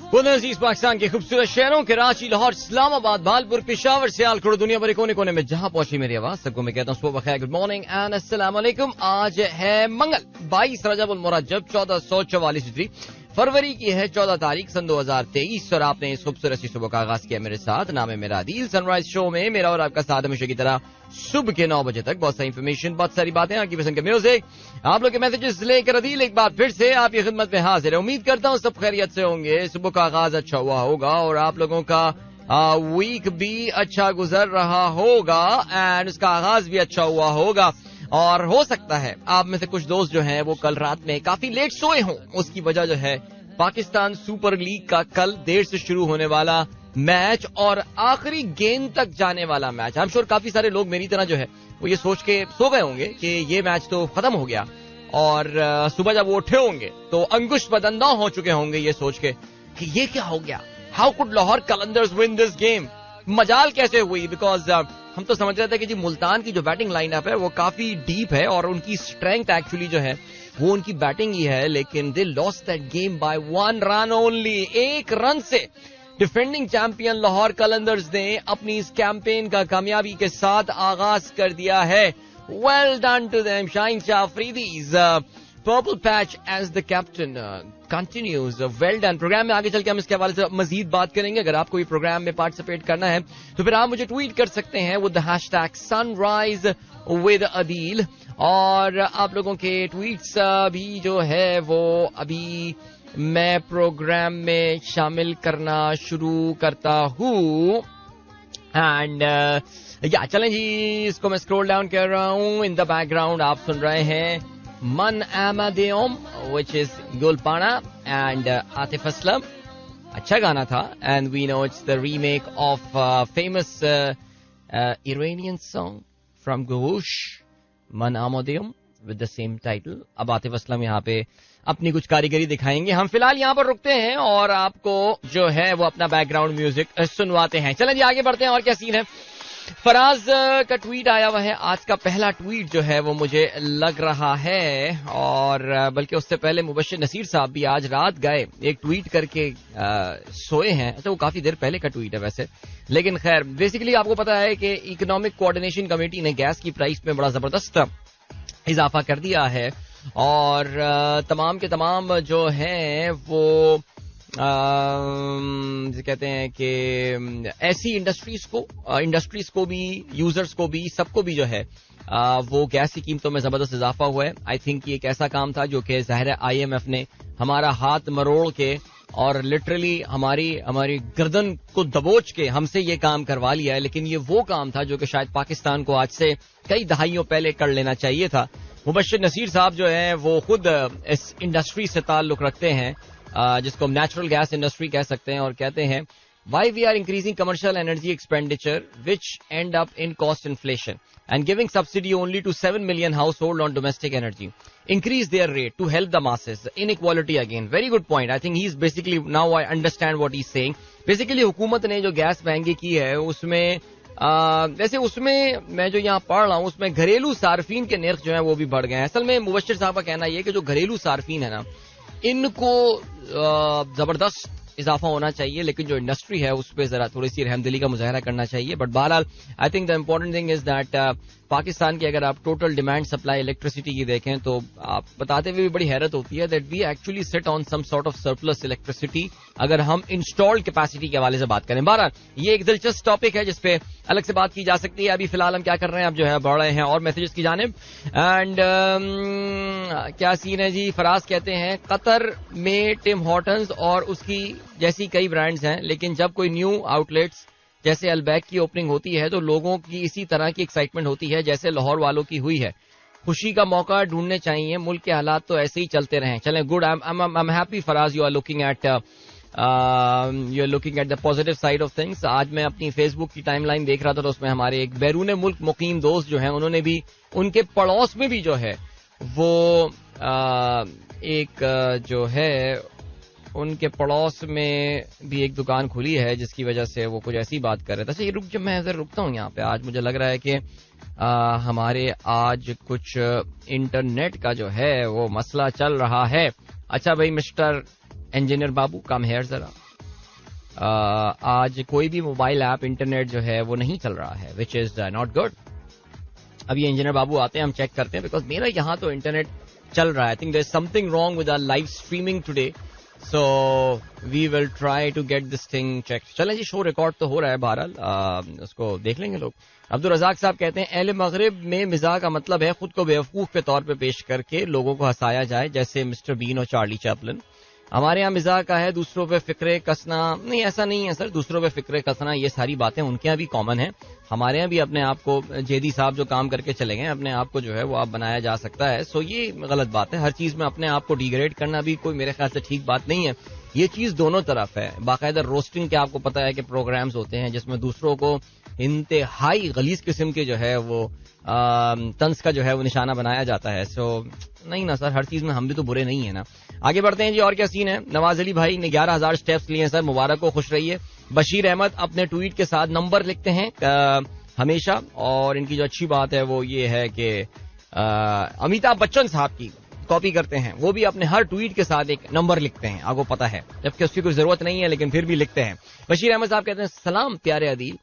अजीज पाकिस्तान के खूबसूरत शहरों कराची, लाहौर, इस्लामाबाद, भालपुर, पेशावर, सियालकोट, दुनिया भर के कोने कोने में जहां पहुंची मेरी आवाज, सबको मैं कहता हूँ सुबह बखैर, गुड मॉर्निंग एंड अस्सलाम वालेकुम। आज है मंगल 22 रजब उल मुरज्जब 1444 हिजरी, फरवरी की है 14 तारीख सन 2023 और आपने इस खूबसूरत सी सुबह का आगाज किया मेरे साथ। नाम है मेरा आदिल। सनराइज शो में मेरा और आपका साथ हमेशा की तरह सुबह के 9 बजे तक बहुत सारी इन्फॉर्मेशन, बहुत सारी बातें, आपकी पसंद के म्यूजिक, आप लोग के मैसेजेस लेकर अदील एक बार फिर से आपकी खिदमत में हाजिर है। उम्मीद करता हूँ सब खैरियत से होंगे, सुबह का आगाज अच्छा हुआ होगा और आप लोगों का वीक भी अच्छा गुजर रहा होगा एंड उसका आगाज भी अच्छा हुआ होगा। और हो सकता है आप में से कुछ दोस्त जो हैं वो कल रात में काफी लेट सोए हों, उसकी वजह जो है पाकिस्तान सुपर लीग का कल देर से शुरू होने वाला मैच और आखिरी गेंद तक जाने वाला मैच। आई एम श्योर काफी सारे लोग मेरी तरह जो है वो ये सोच के सो गए होंगे कि ये मैच तो खत्म हो गया और सुबह जब वो उठे होंगे तो अंकुश बदंदा हो चुके होंगे ये सोच के कि ये क्या हो गया, how could Lahore Qalandars win this game, मजाल कैसे हुई। बिकॉज हम तो समझ रहे थे कि जी मुल्तान की जो बैटिंग लाइनअप है वो काफी डीप है और उनकी स्ट्रेंथ एक्चुअली जो है वो उनकी बैटिंग ही है, लेकिन they lost that game by 1 run only. 1 run से डिफेंडिंग चैंपियन लाहौर कलंदर्स ने अपनी इस कैंपेन का कामयाबी के साथ आगाज कर दिया है। Well done to them. Shaheen Shah Afridi's purple patch as the captain continues. Well done. Program में आगे चल के हम इसके हवाले से मजीद बात करेंगे। अगर आपको भी प्रोग्राम में पार्टिसिपेट करना है तो फिर आप मुझे ट्वीट कर सकते हैं with the hashtag sunrise with Adeel और आप लोगों के ट्वीट्स भी जो है वो अभी मैं प्रोग्राम में शामिल करना शुरू करता हूँ। एंड या चलें जी, इसको मैं स्क्रॉल डाउन कर रहा हूँ। इन द बैकग्राउंड आप सुन रहे हैं मन आमादेम which is Gulpanra and Atif Aslam. अच्छा गाना था and we know it's the remake of famous Iranian song from Googoosh मन आमादेम विद द सेम टाइटल। अब आतिफ असलम यहाँ पे अपनी कुछ कारीगरी दिखाएंगे। हम फिलहाल यहाँ पर रुकते हैं और आपको जो है वो अपना बैकग्राउंड म्यूजिक सुनवाते हैं। चलें जी आगे बढ़ते हैं। और क्या सीन है, फराज का ट्वीट आया हुआ है। आज का पहला ट्वीट जो है वो मुझे लग रहा है, और बल्कि उससे पहले मुबश्शिर नसीर साहब भी आज रात गए एक ट्वीट करके सोए हैं। अच्छा, वो काफी देर पहले का ट्वीट है वैसे, लेकिन खैर बेसिकली आपको पता है कि इकोनॉमिक कोऑर्डिनेशन कमेटी ने गैस की प्राइस में बड़ा जबरदस्त इजाफा कर दिया है और तमाम के तमाम जो हैं वो कहते हैं कि ऐसी इंडस्ट्रीज को भी, यूजर्स को भी, सबको भी जो है वो गैस की कीमतों में जबरदस्त इजाफा हुआ है। आई थिंक ये एक ऐसा काम था जो कि ज़ाहिर है IMF ने हमारा हाथ मरोड़ के और लिटरली हमारी गर्दन को दबोच के हमसे ये काम करवा लिया है, लेकिन ये वो काम था जो कि शायद पाकिस्तान को आज से कई दहाइयों पहले कर लेना चाहिए था। मुबश्शिर नसीर साहब जो है वो खुद इस इंडस्ट्री से ताल्लुक रखते हैं जिसको हम नेचुरल गैस इंडस्ट्री कह सकते हैं, और कहते हैं why we are increasing commercial energy expenditure which end up in cost inflation and giving subsidy only to 7 million household on domestic energy, increase their rate to help the masses, inequality again. Very good point. I think he is basically, now I understand what he is saying. Basically हुकूमत ने जो gas महंगी की है उसमें वैसे उसमें मैं जो यहाँ पढ़ रहा हूँ उसमें घरेलू सार्फिन के निर्ख जो है वो भी बढ़ गए हैं। असल में मुबश्शिर साहब का कहना ये कि जो घरेलू सार्फिन है ना, इनको जबरदस्त इजाफा होना चाहिए, लेकिन जो इंडस्ट्री है उस पर जरा थोड़ी सी रहमदिली का मुजाहरा करना चाहिए। बट बहरहाल I think the important thing is that Pakistan की अगर आप टोटल डिमांड सप्लाई इलेक्ट्रिसिटी की देखें तो आप बताते हुए भी बड़ी हैरत होती है that we actually sit on some sort of surplus electricity अगर हम इंस्टॉल्ड कैपेसिटी के हवाले से बात करें। बहरहाल ये एक दिलचस्प टॉपिक है जिसपे अलग से बात की जा सकती है। अभी फिलहाल हम क्या कर रहे हैं, अब जो है बढ़ रहे हैं और मैसेजेस की जानिब। एंड क्या सीन है जी, फराज कहते हैं कतर में टिम हॉर्टन्स और उसकी जैसी कई ब्रांड्स हैं, लेकिन जब कोई न्यू आउटलेट्स जैसे अलबैक की ओपनिंग होती है तो लोगों की इसी तरह की एक्साइटमेंट होती है जैसे लाहौर वालों की हुई है। खुशी का मौका ढूंढने चाहिए, मुल्क के हालात तो ऐसे ही चलते रहें। चलें, good, I am happy Faraz you are looking at the positive side of things. आज मैं अपनी फेसबुक की टाइमलाइन देख रहा था तो उसमें हमारे एक बैरून मुल्क मुकीम दोस्त जो हैं उन्होंने भी उनके पड़ोस में भी जो है वो एक जो है उनके पड़ोस में भी एक दुकान खुली है जिसकी वजह से वो कुछ ऐसी बात कर रहे थे। अच्छा ये जब मैं इधर रुकता हूँ यहाँ पे, आज मुझे लग रहा है कि हमारे आज कुछ इंटरनेट का जो है वो मसला चल रहा है। अच्छा भाई mister engineer Babu come here जरा, आज कोई भी मोबाइल ऐप इंटरनेट जो है वो नहीं चल रहा है, विच इज नॉट गुड. अब ये इंजीनियर बाबू आते हैं, हम चेक करते हैं, बिकॉज मेरा यहाँ तो इंटरनेट चल रहा है. I think there is something wrong with our live streaming today, so we will try to get this thing check. चलें जी, शो रिकॉर्ड तो हो रहा है, बहरहाल उसको देख लेंगे लोग. अब्दुल रज़ाक साहब कहते हैं अहले मगरिब में मिजाह का मतलब है खुद को बेवकूफ के तौर पे पेश करके लोगों को हंसाया जाए, जैसे मिस्टर बीन और चार्ली चैपलिन. हमारे यहाँ मिजाह का है दूसरों पे फिक्रे कसना. नहीं, ऐसा नहीं है सर, दूसरों पे फिक्रे कसना ये सारी बातें उनके यहाँ भी कॉमन है. हमारे यहाँ भी अपने आप को, जेदी साहब जो काम करके चले गए, अपने आप को जो है वो आप बनाया जा सकता है. सो ये गलत बात है. हर चीज में अपने आप को डिग्रेड करना भी कोई मेरे ख्याल से ठीक बात नहीं है. ये चीज दोनों तरफ है. बाकायदा रोस्टिंग के आपको पता है कि प्रोग्राम्स होते हैं जिसमें दूसरों को इंतहाई गलीज किस्म के जो है वो तंज का जो है वो निशाना बनाया जाता है. सो नहीं ना सर, हर चीज में हम भी तो बुरे नहीं है ना. आगे बढ़ते हैं जी, और क्या सीन है. नवाज अली भाई ने 11,000 स्टेप्स लिए हैं सर, मुबारक हो, खुश रहिए. बशीर अहमद अपने ट्वीट के साथ नंबर लिखते हैं हमेशा, और इनकी जो अच्छी बात है वो ये है कि अमिताभ बच्चन साहब की कॉपी करते हैं, वो भी अपने हर ट्वीट के साथ एक नंबर लिखते हैं, आपको पता है, जबकि उसकी कोई जरूरत नहीं है लेकिन फिर भी लिखते हैं. बशीर अहमद साहब कहते हैं सलाम प्यारे अदील,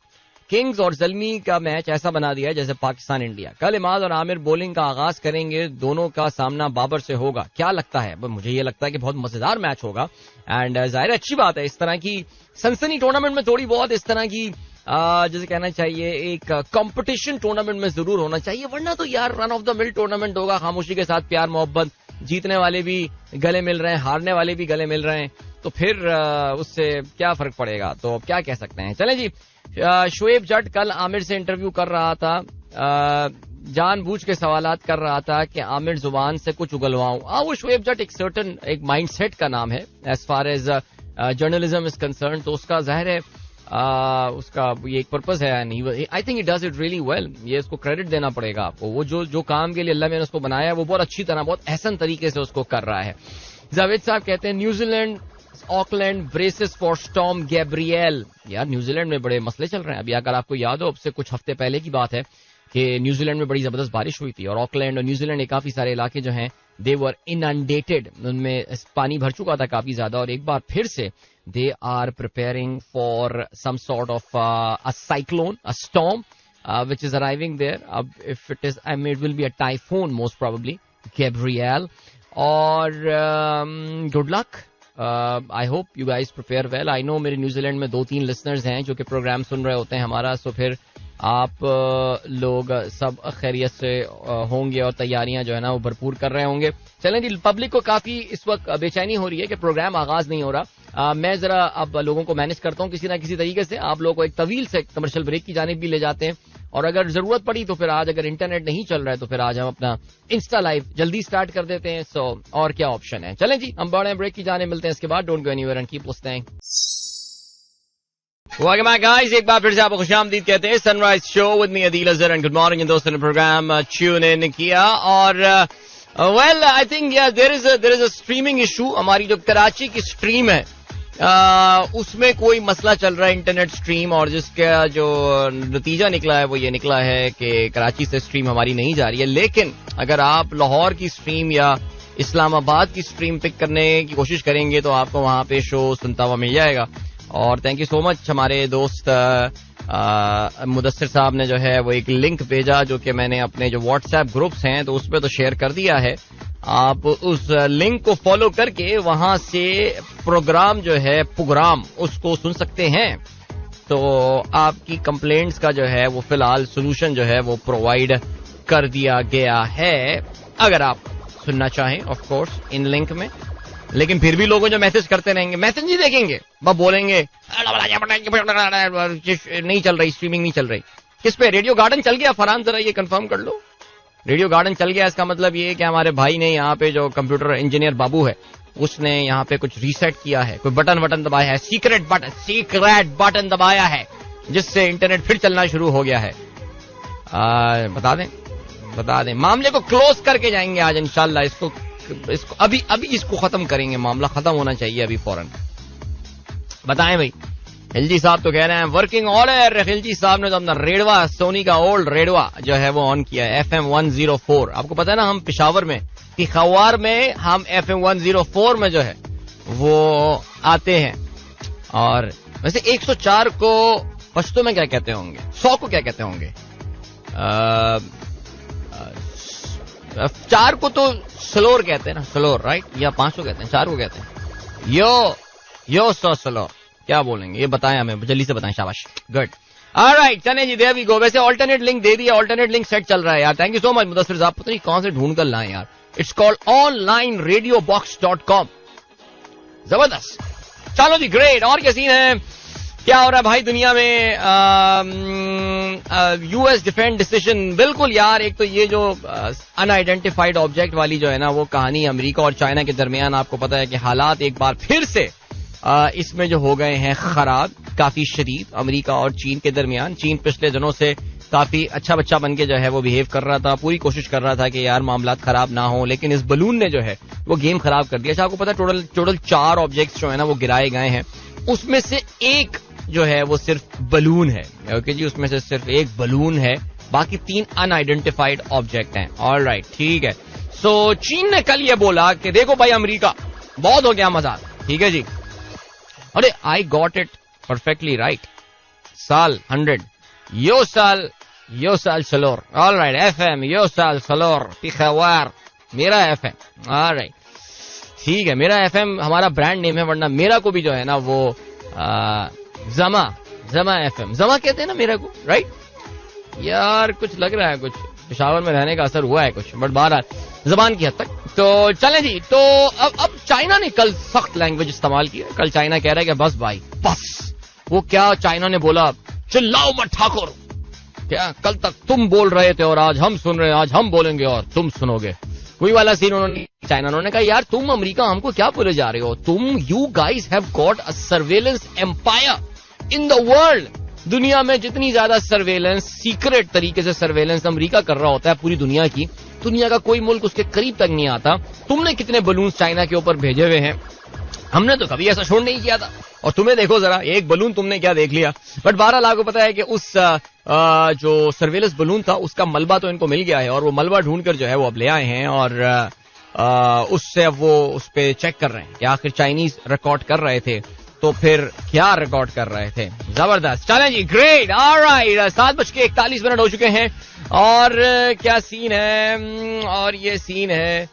किंग्स और जल्मी का मैच ऐसा बना दिया है जैसे पाकिस्तान इंडिया. कल इमाद और आमिर बॉलिंग का आगाज करेंगे, दोनों का सामना बाबर से होगा, क्या लगता है. मुझे ये लगता है कि बहुत मजेदार मैच होगा. एंड जाहिर अच्छी बात है, इस तरह की सनसनी टूर्नामेंट में थोड़ी बहुत इस तरह की जैसे कहना चाहिए एक कंपटीशन टूर्नामेंट में जरूर होना चाहिए, वरना तो यार run of the mill tournament होगा, खामोशी के साथ प्यार मोहब्बत, जीतने वाले भी गले मिल रहे हैं, हारने वाले भी गले मिल रहे हैं, तो फिर उससे क्या फर्क पड़ेगा. तो क्या कह सकते हैं. चलें जी, शुएब जट कल आमिर से इंटरव्यू कर रहा था, जानबूझ के सवालात कर रहा था कि आमिर जुबान से कुछ उगलवाऊं. वो शुएब जट एक सर्टन एक माइंडसेट का नाम है as far as journalism is concern, तो उसका जाहिर है उसका ये एक पर्पस है. I think it does it really well. ये उसको क्रेडिट देना पड़ेगा आपको. वो जो काम के लिए अल्लाह ने उसको बनाया है वो बहुत अच्छी तरह, बहुत एहसन तरीके से उसको कर रहा है. जावेद साहब कहते हैं New Zealand Auckland braces for storm Gabriel. यार न्यूजीलैंड में बड़े मसले चल रहे हैं. अभी अगर आपको याद हो, अब से कुछ हफ्ते पहले की बात है कि न्यूजीलैंड में बड़ी जबरदस्त बारिश हुई थी और ऑकलैंड और न्यूजीलैंड के काफी सारे इलाके जो हैं दे वर इनंडेटेड, उनमें पानी भर चुका था काफी ज्यादा, और एक बार फिर से they are preparing for some sort of a cyclone, a storm which is arriving there. If it is, I mean, it will be a typhoon most probably, Gabrielle. और good luck. I hope you guys prepare well. I know मेरे New Zealand में 2-3 listeners हैं जो कि programme सुन रहे होते हैं हमारा, सो फिर आप लोग सब खैरियत से होंगे और तैयारियां जो है ना वो भरपूर कर रहे होंगे. चलें जी, पब्लिक को काफी इस वक्त बेचैनी हो रही है कि प्रोग्राम आगाज नहीं हो रहा. मैं जरा अब लोगों को मैनेज करता हूं किसी ना किसी तरीके से. आप लोगों को एक तवील से कमर्शियल ब्रेक की जानिब भी ले जाते हैं, और अगर जरूरत पड़ी तो फिर आज अगर इंटरनेट नहीं चल रहा है तो फिर आज हम अपना इंस्टा लाइव जल्दी स्टार्ट कर देते हैं. सो और क्या ऑप्शन है. चलें जी, हम बड़े ब्रेक की जाने मिलते हैं इसके बाद. Don't go anywhere and keep listening. Welcome back guys, एक बार फिर से आपको खुशामदीद कहते हैं. Sunrise show with me Adeel Azhar and good morning. इन दोस्तों ने प्रोग्राम ट्यून इन किया, और well I think there is a streaming issue. हमारी जो कराची की स्ट्रीम है उसमें कोई मसला चल रहा है, इंटरनेट स्ट्रीम, और जिसका जो नतीजा निकला है वो ये निकला है कि कराची से स्ट्रीम हमारी नहीं जा रही है. लेकिन अगर आप लाहौर की स्ट्रीम या इस्लामाबाद की स्ट्रीम पिक करने की कोशिश करेंगे तो आपको वहां पे शो सुनता हुआ मिल जाएगा. और थैंक यू सो मच, हमारे दोस्त मुदस्सिर साहब ने जो है वो एक लिंक भेजा जो कि मैंने अपने जो व्हाट्सएप ग्रुप्स हैं तो उस पर तो शेयर कर दिया है. आप उस लिंक को फॉलो करके वहां से प्रोग्राम जो है प्रोग्राम उसको सुन सकते हैं. तो आपकी कंप्लेंट्स का जो है वो फिलहाल सोल्यूशन जो है वो प्रोवाइड कर दिया गया है अगर आप सुनना चाहें ऑफ कोर्स इन लिंक में. लेकिन फिर भी लोगों जो मैसेज करते रहेंगे, मैसेज नहीं देखेंगे, बस बोलेंगे नहीं चल रही, स्ट्रीमिंग नहीं चल रही. किस पे? रेडियो गार्डन चल गया. फरहान जरा ये कंफर्म कर लो, रेडियो गार्डन चल गया. इसका मतलब ये कि हमारे भाई ने यहाँ पे जो कंप्यूटर इंजीनियर बाबू है उसने यहाँ पे कुछ रीसेट किया है, कोई बटन दबाया है, सीक्रेट बटन दबाया है जिससे इंटरनेट फिर चलना शुरू हो गया है. बता दें मामले को क्लोज करके जाएंगे आज इंशाल्लाह. इसको अभी इसको खत्म करेंगे, मामला खत्म होना चाहिए अभी फौरन. बताएं भाई. खिलजी साहब तो कह रहे हैं वर्किंग ऑर्डर. खिलजी साहब ने तो अपना रेडवा, सोनी का ओल्ड रेडवा जो है वो ऑन किया है, FM 104. आपको पता है ना, हम पिशावर में पिखावर में हम FM 104 में जो है वो आते हैं, और वैसे 104 को पश्तो में क्या कहते होंगे, 100 को क्या कहते होंगे? 4 को तो सलोर कहते हैं ना, सलोर, राइट? या 5 को कहते हैं, 4 को कहते हैं यो 100 सलोर, क्या बोलेंगे ये बताएं हमें, जल्दी से बताएं, शाबाश, गुड। ऑलराइट, चलें जी, देयर वी गो। वैसे ऑल्टरनेट लिंक दे दिया, ऑल्टरनेट लिंक सेट चल रहा है यार, thank you so much Mudassir साहब, पता नहीं कौन से ढूंढ कर लाएं यार, इट्स कॉल्ड onlineradiobox.com, जबरदस्त। चलो जी, ग्रेट। और क्या सीन है, क्या हो रहा है भाई दुनिया में? यूएस डिफेंस डिसीजन, बिल्कुल यार, एक तो ये जो अनआइडेंटिफाइड ऑब्जेक्ट वाली जो है ना वो कहानी अमेरिका और चाइना के दरमियान, आपको पता है कि हालात एक बार फिर से इसमें जो हो गए हैं खराब, काफी शदीद अमेरिका और चीन के दरमियान। चीन पिछले दिनों से काफी अच्छा बच्चा बन के जो है वो बिहेव कर रहा था, पूरी कोशिश कर रहा था कि यार मामलात खराब ना हो, लेकिन इस बलून ने जो है वो गेम खराब कर दिया। अच्छा, आपको पता है टोटल 4 ऑब्जेक्ट्स जो है ना वो गिराए गए हैं, उसमें से एक जो है वो सिर्फ बलून है। ओके जी, उसमें से सिर्फ एक बलून है, बाकी 3 अनआइडेंटिफाइड ऑब्जेक्ट हैं। ऑलराइट, ठीक है। सो चीन ने कल ये बोला कि देखो भाई अमेरिका, बहुत हो गया मजाक, ठीक है जी। अरे I got it perfectly right, साल 100, यो साल सलोर। ऑलराइट, एफएम यो साल सलोर पिखावार, मेरा एफएम। ऑलराइट, ठीक है, मेरा एफएम हमारा ब्रांड नेम है, वरना मेरा को भी जो है ना वो जमा एफएम, जमा कहते हैं ना मेरा को, राइट यार? कुछ लग रहा है, कुछ पेशावर में रहने का असर हुआ है कुछ, बट बहरहाल जबान की हद तक। तो चलें जी, तो अब चाइना ने कल सख्त लैंग्वेज इस्तेमाल किया। कल चाइना कह रहा है कि बस भाई बस, वो क्या चाइना ने बोला, चिल्लाओ मत ठाकुर, क्या कल तक तुम बोल रहे थे और आज हम सुन रहे हैं, आज हम बोलेंगे और तुम सुनोगे, कोई वाला सीन उन्होंने चाइना ने कहा यार तुम अमेरिका हमको क्या बोले जा रहे हो, तुम you guys have got a surveillance empire in the world. दुनिया में जितनी ज्यादा सर्वेलेंस, सीक्रेट तरीके से सर्वेलेंस अमेरिका कर रहा होता है पूरी दुनिया की, दुनिया का कोई मुल्क उसके करीब तक नहीं आता। तुमने कितने बलून चाइना के ऊपर भेजे हुए हैं, हमने तो कभी ऐसा शोर नहीं किया था, और तुम्हें देखो जरा, एक बलून तुमने क्या देख लिया। बट 12 लाख को पता है कि उस जो सर्वेलेंस बलून था उसका मलबा तो इनको मिल गया है, और वो मलबा ढूंढकर जो है वो अब ले आए हैं, और उससे अब वो उस पे चेक कर रहे हैं कि आखिर चाइनीज रिकॉर्ड कर रहे थे तो फिर क्या रिकॉर्ड कर रहे थे। जबरदस्त, चलें जी, ग्रेट। ऑलराइट, 7:41 हो चुके हैं, और क्या सीन है, और ये सीन है,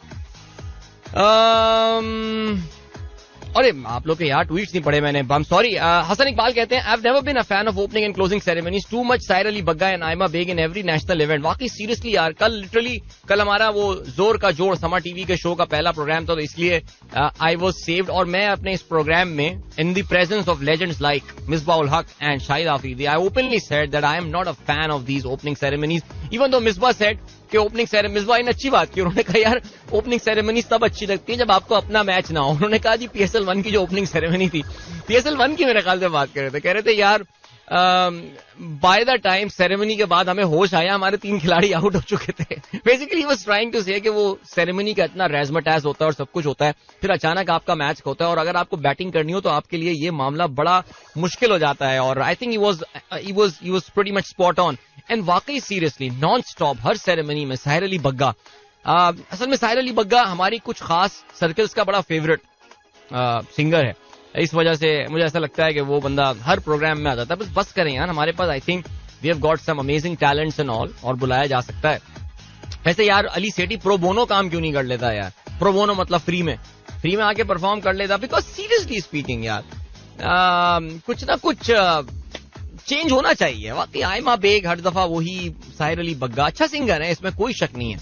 अरे आप लोग के यार ट्वीट्स नहीं पढ़े मैंने, I am sorry. Hassan Iqbal कहते हैं I have never been a fan of opening and closing ceremonies, too much Sahir Ali Bagga and Aima Baig in every national event. वाकई सीरियसली यार, कल हमारा वो जोर का जोड़ समा टीवी के शो का पहला प्रोग्राम था, तो इसलिए आई वाज सेव्ड, और मैं अपने इस प्रोग्राम में in the presence of legends like Misbah ul Haq and Shahid Afridi, I openly said that I am not a fan of these opening ceremonies, even though Misbah said कि ओपनिंग सेरेमनी, मिसबाह ने अच्छी बात की, उन्होंने कहा यार ओपनिंग सेरेमनी तब अच्छी लगती है जब आपको अपना मैच ना हो। उन्होंने कहा जी PSL 1 की जो ओपनिंग सेरेमनी थी, PSL 1 की मेरे ख्याल से बात कह रहे थे यार, बाय द टाइम सेरेमनी के बाद हमें होश आया, हमारे 3 खिलाड़ी आउट हो चुके थे। Basically he was trying to say कि वो सेरेमनी का इतना रेज़मटाज़ होता है और सब कुछ होता है, फिर अचानक आपका मैच होता है, और अगर आपको बैटिंग करनी हो तो आपके लिए ये मामला बड़ा मुश्किल हो जाता है। और I think he was pretty much spot on, and वाकई सीरियसली नॉन स्टॉप हर सेरेमनी में साहिर अली बग्गा, असल में साहिर अली बग्गा हमारी कुछ खास सर्कल्स का बड़ा फेवरेट सिंगर है, इस वजह से मुझे ऐसा लगता है कि वो बंदा हर प्रोग्राम में आ जाता है। बस करें यार, हमारे पास I think we have got some amazing talents and all, और बुलाया जा सकता है। वैसे यार अली सेठी प्रो बोनो काम क्यों नहीं कर लेता यार? प्रो बोनो मतलब फ्री में आके परफॉर्म कर लेता, बिकॉज सीरियसली स्पीकिंग यार कुछ ना कुछ चेंज होना चाहिए। वाकई आयमा बेग हर दफा वही, साहिर अली बग्गा अच्छा सिंगर है, इसमें कोई शक नहीं है।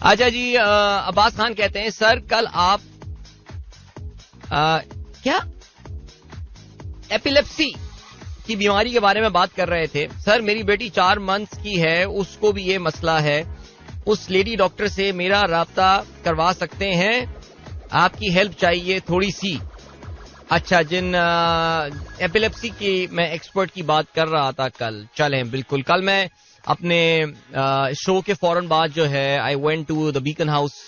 अच्छा जी, अब्बास खान कहते हैं सर कल आप क्या एपिलेप्सी की बीमारी के बारे में बात कर रहे थे। सर मेरी बेटी 4 मंथ्स की है, उसको भी ये मसला है, उस लेडी डॉक्टर से मेरा राब्ता करवा सकते हैं? आपकी हेल्प चाहिए थोड़ी सी। अच्छा, जिन एपिलेप्सी की मैं एक्सपर्ट की बात कर रहा था कल, चलें बिल्कुल, कल मैं अपने शो के फौरन बाद जो है I went to the Beaconhouse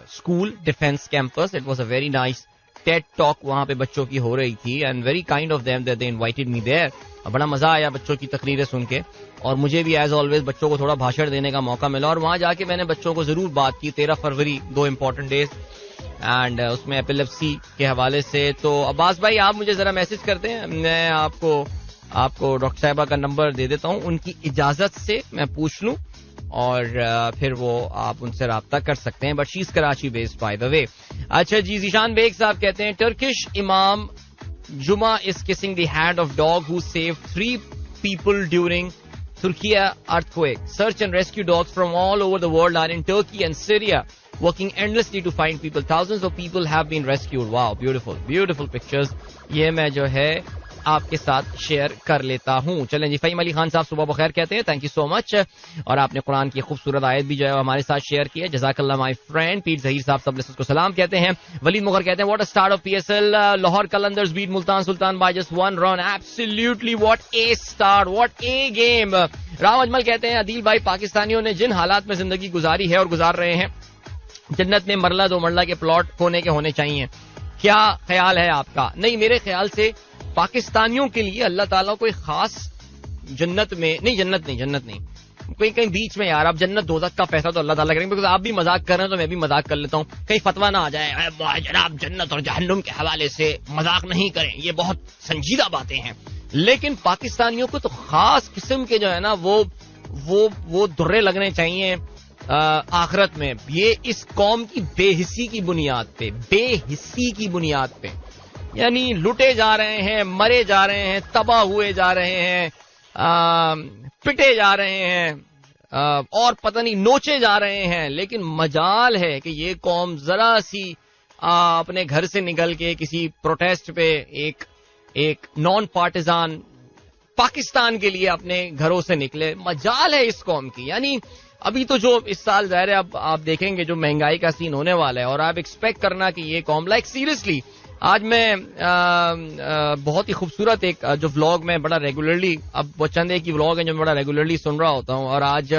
school defence campus, it was a very nice TED talk वहां पे बच्चों की हो रही थी and very kind of them that they invited me there. बड़ा मजा आया बच्चों की तकरीरें सुन के और मुझे भी एज ऑलवेज बच्चों को थोड़ा भाषण देने का मौका मिला और वहां जाके मैंने बच्चों को जरूर बात की. 13 फरवरी 2 इंपॉर्टेंट डेज एंड उसमें एपिलेप्सी के हवाले से. तो अब्बास भाई आप मुझे जरा मैसेज करते हैं, मैं आपको डॉक्टर साहिबा का नंबर दे देता हूं, उनकी इजाजत से मैं पूछ लूं और फिर वो आप उनसे राब्ता कर सकते हैं. But she is Karachi based by the way. अच्छा जी, जीशान बेग साहब कहते हैं टर्किश इमाम जुमा is kissing the hand of dog who saved 3 people during Turkey earthquake. Search and rescue dogs from all over the world are in Turkey and Syria working endlessly to find people. Thousands of people have been rescued. Wow, beautiful, beautiful pictures. ये मैं जो है आपके साथ share कर लेता हूँ. चलें जी, फ़हीम अली खान साहब सुबह बखैर कहते हैं, थैंक यू सो मच. और आपने कुरान की खूबसूरत आयत भी जो है हमारे साथ शेयर की है, जज़ाकल्लाह माय फ्रेंड. पीर ज़हीर साहब सब लिसनर्स को सलाम कहते हैं. वलीद मुगर कहते हैं what a start of PSL. Lahore Qalandars beat Multan Sultans by just 1 run. Absolutely what a start, what a game. Rao Ajmal कहते हैं अदील भाई, पाकिस्तानियों ने जिन हालात में जिंदगी गुजारी है और गुजार रहे हैं, जन्नत में मरला दो मरला के प्लॉट होने के होने चाहिए. क्या ख्याल है आपका? नहीं, मेरे ख्याल से पाकिस्तानियों के लिए अल्लाह ताला कोई खास जन्नत नहीं, कहीं बीच में. यार, अब जन्नत दोज़ख का फैसला तो अल्लाह ताला करेंगे. बिकॉज़ आप भी मजाक कर रहे हैं तो मैं भी मजाक कर लेता हूँ, कहीं फतवा ना आ जाए जनाब जन्नत और जहन्नुम के हवाले से मजाक नहीं करें, ये बहुत संजीदा बातें हैं. लेकिन पाकिस्तानियों को तो खास किस्म के जो है ना वो दुर्रे लगने चाहिए आखिरत में. ये इस कौम की बेहिस्सी की बुनियाद पे यानी लुटे जा रहे हैं, मरे जा रहे हैं, तबाह हुए जा रहे हैं, पिटे जा रहे हैं और पता नहीं नोचे जा रहे हैं. लेकिन मजाल है कि ये कौम जरा सी अपने घर से निकल के किसी प्रोटेस्ट पे एक नॉन पार्टिजान पाकिस्तान के लिए अपने घरों से निकले. मजाल है इस कौम की. यानी अभी तो जो इस साल ज़ाहिर है अब आप देखेंगे जो महंगाई का सीन होने वाला है और आप एक्सपेक्ट करना कि ये कौम सीरियसली. आज मैं बहुत ही खूबसूरत एक जो व्लॉग में बड़ा रेगुलरली, अब वो चंद एक ही व्लॉग है जो मैं बड़ा रेगुलरली सुन रहा होता हूँ, और आज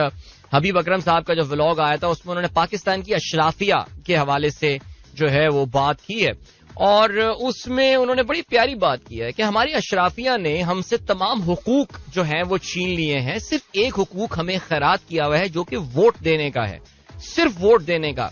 हबीब अकरम साहब का जो व्लॉग आया था उसमें उन्होंने पाकिस्तान की अशराफिया के हवाले से जो है वो बात की है. और उसमें उन्होंने बड़ी प्यारी बात की है कि हमारी अशराफिया ने हमसे तमाम हुकूक जो हैं वो छीन लिए हैं. सिर्फ एक हुकूक हमें खैरात किया हुआ है जो कि वोट देने का है, सिर्फ वोट देने का.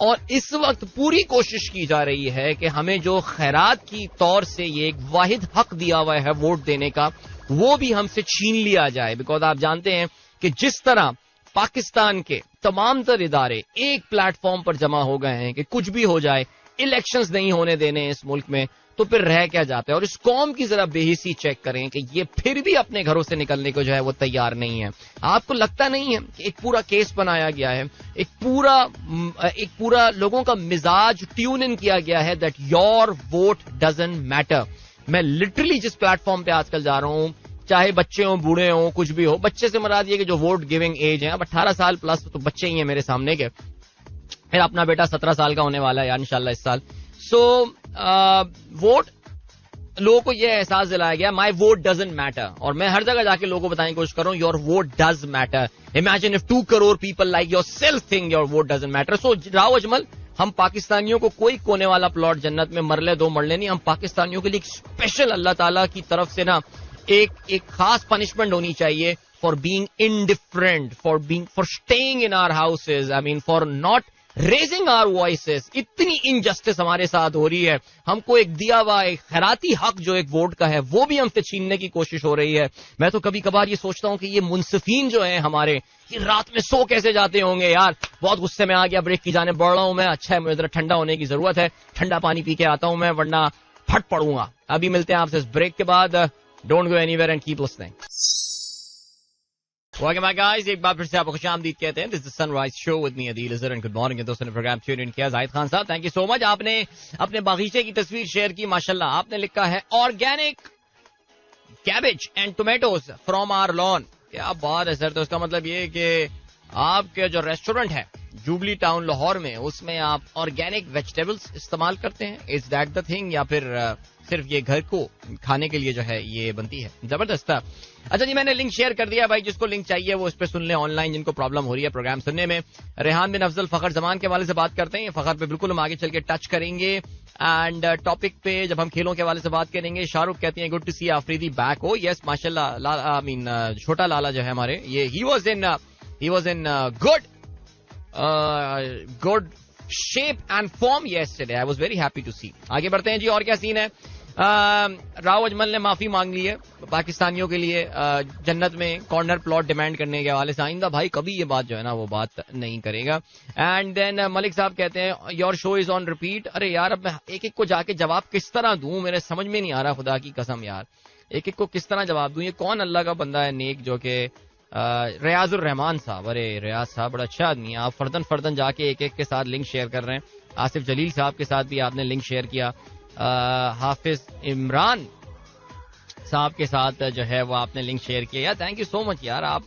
और इस वक्त पूरी कोशिश की जा रही है कि हमें जो खैरात की तौर से ये एक वाहिद हक दिया हुआ है वोट देने का, वो भी हमसे छीन लिया जाए. बिकॉज आप जानते हैं कि जिस तरह पाकिस्तान के तमाम तर इदारे एक प्लेटफॉर्म पर जमा हो गए हैं कि कुछ भी हो जाए, इलेक्शंस नहीं होने देने इस मुल्क में, तो फिर रह क्या जाता है. और इस कौम की जरा बेहिसी चेक करें कि ये फिर भी अपने घरों से निकलने को जो है वो तैयार नहीं है. आपको लगता नहीं है कि एक पूरा केस बनाया गया है, एक पूरा लोगों का मिजाज ट्यून इन किया गया है that your vote doesn't matter. मैं लिटरली जिस प्लेटफॉर्म पे आजकल जा रहा हूं, चाहे बच्चे हों बूढ़े हों कुछ भी हो, बच्चे से मराद ये कि जो वोट गिविंग एज है, अब 18 साल प्लस तो बच्चे ही हैं मेरे सामने के. मेरा अपना बेटा 17 साल का होने वाला है यार इंशाल्लाह इस साल. सो वोट लोगों को यह एहसास दिलाया गया माई वोट डजंट मैटर. और मैं हर जगह जाके लोगों को बताने की कोशिश कर रहा हूं your vote does matter. Imagine if 2 crore people like yourself think your vote doesn't matter. So Rao Ajmal, हम पाकिस्तानियों को कोई कोने वाला प्लॉट जन्नत में मरले दो मरले नहीं. हम पाकिस्तानियों के लिए एक स्पेशल अल्लाह ताला की तरफ से ना एक खास पनिशमेंट होनी चाहिए for being indifferent, for staying in our houses, I mean for not raising our voices. इतनी इनजस्टिस हमारे साथ हो रही है. हमको एक दिया हुआ एक खैराती हक जो एक वोट का है वो भी हमसे छीनने की कोशिश हो रही है. मैं तो कभी कभार ये सोचता हूं कि ये मुंसिफीन जो है हमारे, ये रात में सो कैसे जाते होंगे यार. बहुत गुस्से में आ गया, ब्रेक की जाने बढ़ रहा हूं मैं. अच्छा है, मुझे जरा ठंडा होने की जरूरत है, ठंडा पानी पी के आता हूं मैं, वरना फट पड़ूंगा. अभी मिलते हैं आपसे इस ब्रेक के बाद. Don't go anywhere and keep listening. Welcome back guys, एक बार फिर से आपको खुशामदीद कहते हैं. This is sunrise show with me Adeel Azhar and good morning. दोस्तों ने प्रोग्राम ट्यून इन किया. जाहिद खान साहब, थैंक यू सो मच. आपने अपने बागीचे की तस्वीर शेयर की, माशाल्लाह. आपने लिखा है organic cabbage and tomatoes from our lawn. क्या बात है सर. तो इसका मतलब ये कि आपके जो रेस्टोरेंट है जुबली टाउन लाहौर में, उसमें आप ऑर्गेनिक वेजिटेबल्स इस्तेमाल करते हैं? इज दैट द थिंग, या फिर सिर्फ ये घर को खाने के लिए जो है ये बनती है? जबरदस्त। अच्छा जी, मैंने लिंक शेयर कर दिया भाई, जिसको लिंक चाहिए वो इस पे सुन ले ऑनलाइन, जिनको प्रॉब्लम हो रही है प्रोग्राम सुनने में। रेहान बिन अफजल फखर जमान के हवाले से बात करते हैं, फखर पे बिल्कुल हम आगे चल के टच करेंगे। एंड टॉपिक पे जब हम खेलों के हवाले से बात करेंगे, शाहरुख कहती हैं good to see Afridi back हो। यस माशाल्लाह, आई मीन छोटा लाला जो है हमारे, ये he was in good shape and form yesterday. I was very happy to see. आगे बढ़ते हैं जी, और क्या सीन है। राव अजमल ने माफी मांग ली है पाकिस्तानियों के लिए जन्नत में कॉर्नर प्लॉट डिमांड करने के हवाले से। आइंदा भाई कभी ये बात जो है ना वो बात नहीं करेगा। एंड देन मलिक साहब कहते हैं your show is on repeat. अरे यार, अब मैं एक एक को जाके जवाब किस तरह दूं, मेरे समझ में नहीं आ रहा, खुदा की कसम यार, एक एक को किस तरह जवाब दूं। ये कौन अल्लाह का बंदा है नेक, जो कि रियाजुर रहमान साहब, अरे रियाज साहब बड़ा अच्छा आदमी है। आप फर्दन फर्दन जाके एक एक के साथ लिंक शेयर कर रहे हैं। आसिफ जलील साहब के साथ भी आपने लिंक शेयर किया। हाफिज इमरान साहब के साथ जो है वो आपने लिंक शेयर किया यार, थैंक यू सो मच यार। आप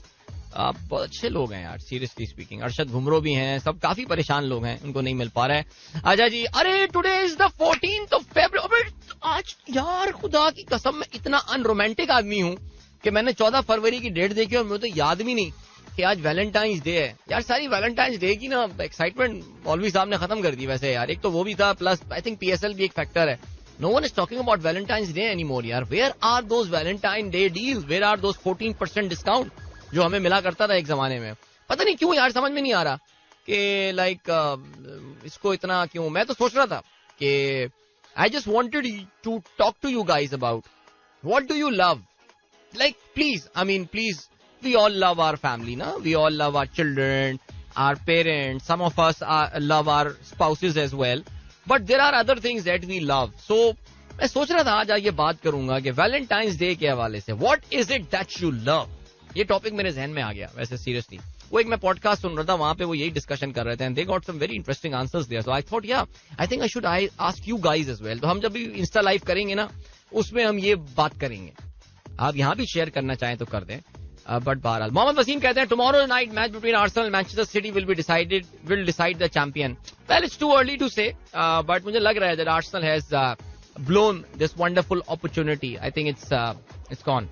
बहुत अच्छे लोग हैं यार, सीरियसली स्पीकिंग। अरशद घुमरो भी हैं, सब काफी परेशान लोग हैं, उनको नहीं मिल पा रहा है। अच्छा जी, अरे today is the 14th of February। आज यार खुदा की कसम मैं इतना अनरोमांटिक आदमी हूं कि मैंने 14 फरवरी की डेट देखी और मुझे तो याद भी नहीं कि आज वैलेंटाइंस डे है यार। सारी वैलेंटाइंस डे की ना एक्साइटमेंट मौलवी साहब ने खत्म कर दी वैसे यार। एक तो वो भी था, प्लस आई थिंक PSL भी एक फैक्टर है। No one is talking about valentine's day any more यार। Where are those valentine day deals, where are those 14% discount जो हमें मिला करता था एक जमाने में? पता नहीं क्यों यार, समझ में नहीं आ रहा कि लाइक इसको इतना क्यों। मैं तो सोच रहा था कि I just wanted to talk to you guys about what do you love. Like, please, I mean, please, we all love our family, na? We all love our children, our parents. Some of us love our spouses as well. But there are other things that we love. So, मैं सोच रहा था आज ये बात करूंगा कि Valentine's day के हवाले से what is it that you love? ये टॉपिक मेरे जहन में आ गया वैसे सीरियसली। वो एक मैं पॉडकास्ट सुन रहा था, वहां पे वो यही डिस्कशन कर रहे थे, and they got some very interesting answers there. So I thought, yeah, I think I should ask you guys as well. तो हम जब भी इंस्टा लाइव करेंगे ना, उसमें हम ये बात करेंगे। आप यहां भी शेयर करना चाहें तो कर दें। बट बहरहाल मोहम्मद वसीम कहते हैं tomorrow night match between Arsenal and Manchester City will decide the champion. Well it's too early to say, but मुझे लग रहा है that Arsenal has blown this wonderful opportunity. I think it's gone,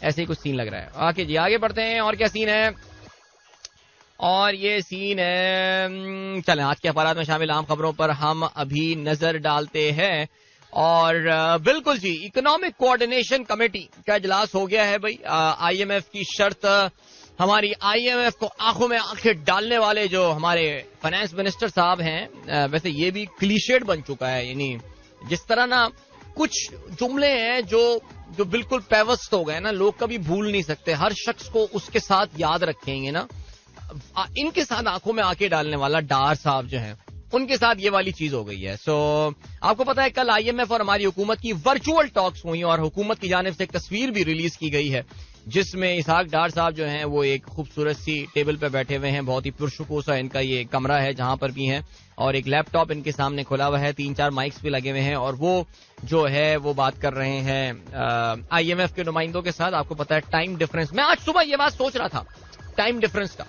ऐसे ही कुछ सीन लग रहा है। ओके जी, आगे बढ़ते हैं। और क्या सीन है? और ये सीन है, चलें आज के अखबारात में शामिल आम खबरों पर हम अभी नजर डालते हैं। और बिल्कुल जी, इकोनॉमिक कोऑर्डिनेशन कमेटी का इजलास हो गया है भाई। IMF की शर्त, हमारी IMF को आंखों में आंखें डालने वाले जो हमारे फाइनेंस मिनिस्टर साहब हैं, वैसे ये भी क्लीशेड बन चुका है। यानी जिस तरह ना कुछ जुमले हैं जो बिल्कुल पेवस्त हो गए ना, लोग कभी भूल नहीं सकते, हर शख्स को उसके साथ याद रखेंगे ना। इनके साथ आंखों में आंखें डालने वाला डार साहब जो है, उनके साथ ये वाली चीज हो गई है। सो आपको पता है कल IMF और हमारी हुकूमत की वर्चुअल टॉक्स हुई और हुकूमत की जानिब से एक तस्वीर भी रिलीज की गई है, जिसमें इसहाक डार साहब जो हैं वो एक खूबसूरत सी टेबल पे बैठे हुए हैं। बहुत ही पुरसुकून सा इनका ये कमरा है जहां पर भी हैं, और एक लैपटॉप इनके सामने खुला हुआ है, 3-4 माइक्स भी लगे हुए हैं, और वो जो है वो बात कर रहे हैं IMF के नुमाइंदों के साथ। आपको पता है टाइम डिफरेंस, मैं आज सुबह ये बात सोच रहा था टाइम डिफरेंस का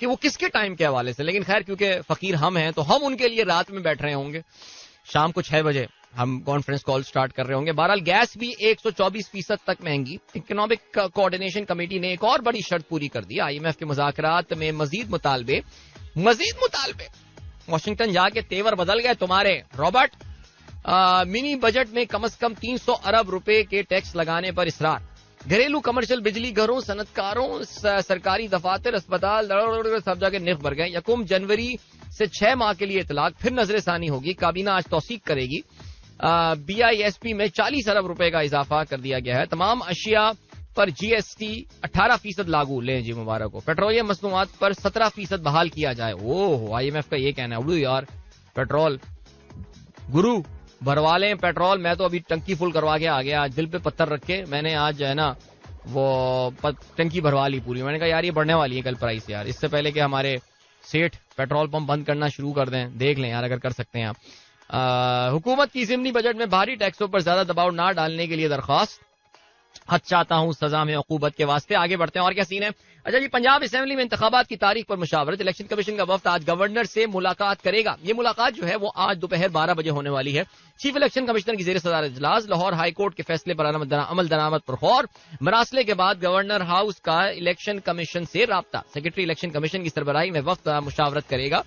कि वो किसके टाइम के हवाले से, लेकिन खैर क्योंकि फकीर हम हैं तो हम उनके लिए रात में बैठ रहे होंगे, शाम को 6 बजे हम कॉन्फ्रेंस कॉल स्टार्ट कर रहे होंगे। बहरहाल गैस भी 124% तक महंगी। इकोनॉमिक कोऑर्डिनेशन कमेटी ने एक और बड़ी शर्त पूरी कर दी। IMF के मुज़ाकरात में मजीद मुतालबे। वाशिंगटन जाके तेवर बदल गए तुम्हारे रॉबर्ट। मिनी बजट में कम से कम 300 अरब रुपए के टैक्स लगाने पर इसरार। घरेलू कमर्शियल बिजली घरों, सनतकारों, सरकारी दफातर, अस्पताल सब जगह निर्ख बढ़ गए। 1 जनवरी से 6 माह के लिए इतलाक, फिर नजरसानी होगी। काबीना आज तौसीक करेगी। BISP में 40 अरब रुपए का इजाफा कर दिया गया है। तमाम अशिया पर GST 18% लागू। लें जी मुबारक हो। पेट्रोलियम मसनूआत पर 17% बहाल किया जाए। ओह, IMF का ये कहना है। यार पेट्रोल गुरु भरवा लें पेट्रोल। मैं तो अभी टंकी फुल करवा के आ गया, आज दिल पे पत्थर रख के मैंने आज है ना वो टंकी भरवा ली पूरी। मैंने कहा यार ये बढ़ने वाली है कल प्राइस यार, इससे पहले कि हमारे सेठ पेट्रोल पंप बंद करना शुरू कर दें। देख लें यार अगर कर सकते हैं आप। हुकूमत की ज़िमनी बजट में भारी टैक्सों पर ज्यादा दबाव ना डालने के लिए दरख्वास्त। हद चाहता हूं सजा में उकूबत के वास्ते। आगे बढ़ते हैं और क्या सीन है। अच्छा जी, पंजाब असेंबली में इंतखाबात की तारीख पर मुशावरत। इलेक्शन कमीशन का वफ्द आज गवर्नर से मुलाकात करेगा। ये मुलाकात जो है वो आज दोपहर 12 बजे होने वाली है। चीफ इलेक्शन कमिश्नर की ज़ेर सदारत इजलास। लाहौर हाई कोर्ट के फैसले पर अमल दरामद पर गौर। मरासले के बाद गवर्नर हाउस का इलेक्शन कमीशन से राब्ता। सेक्रेटरी इलेक्शन कमीशन की सरबराही में वफ्द मुशावरत करेगा।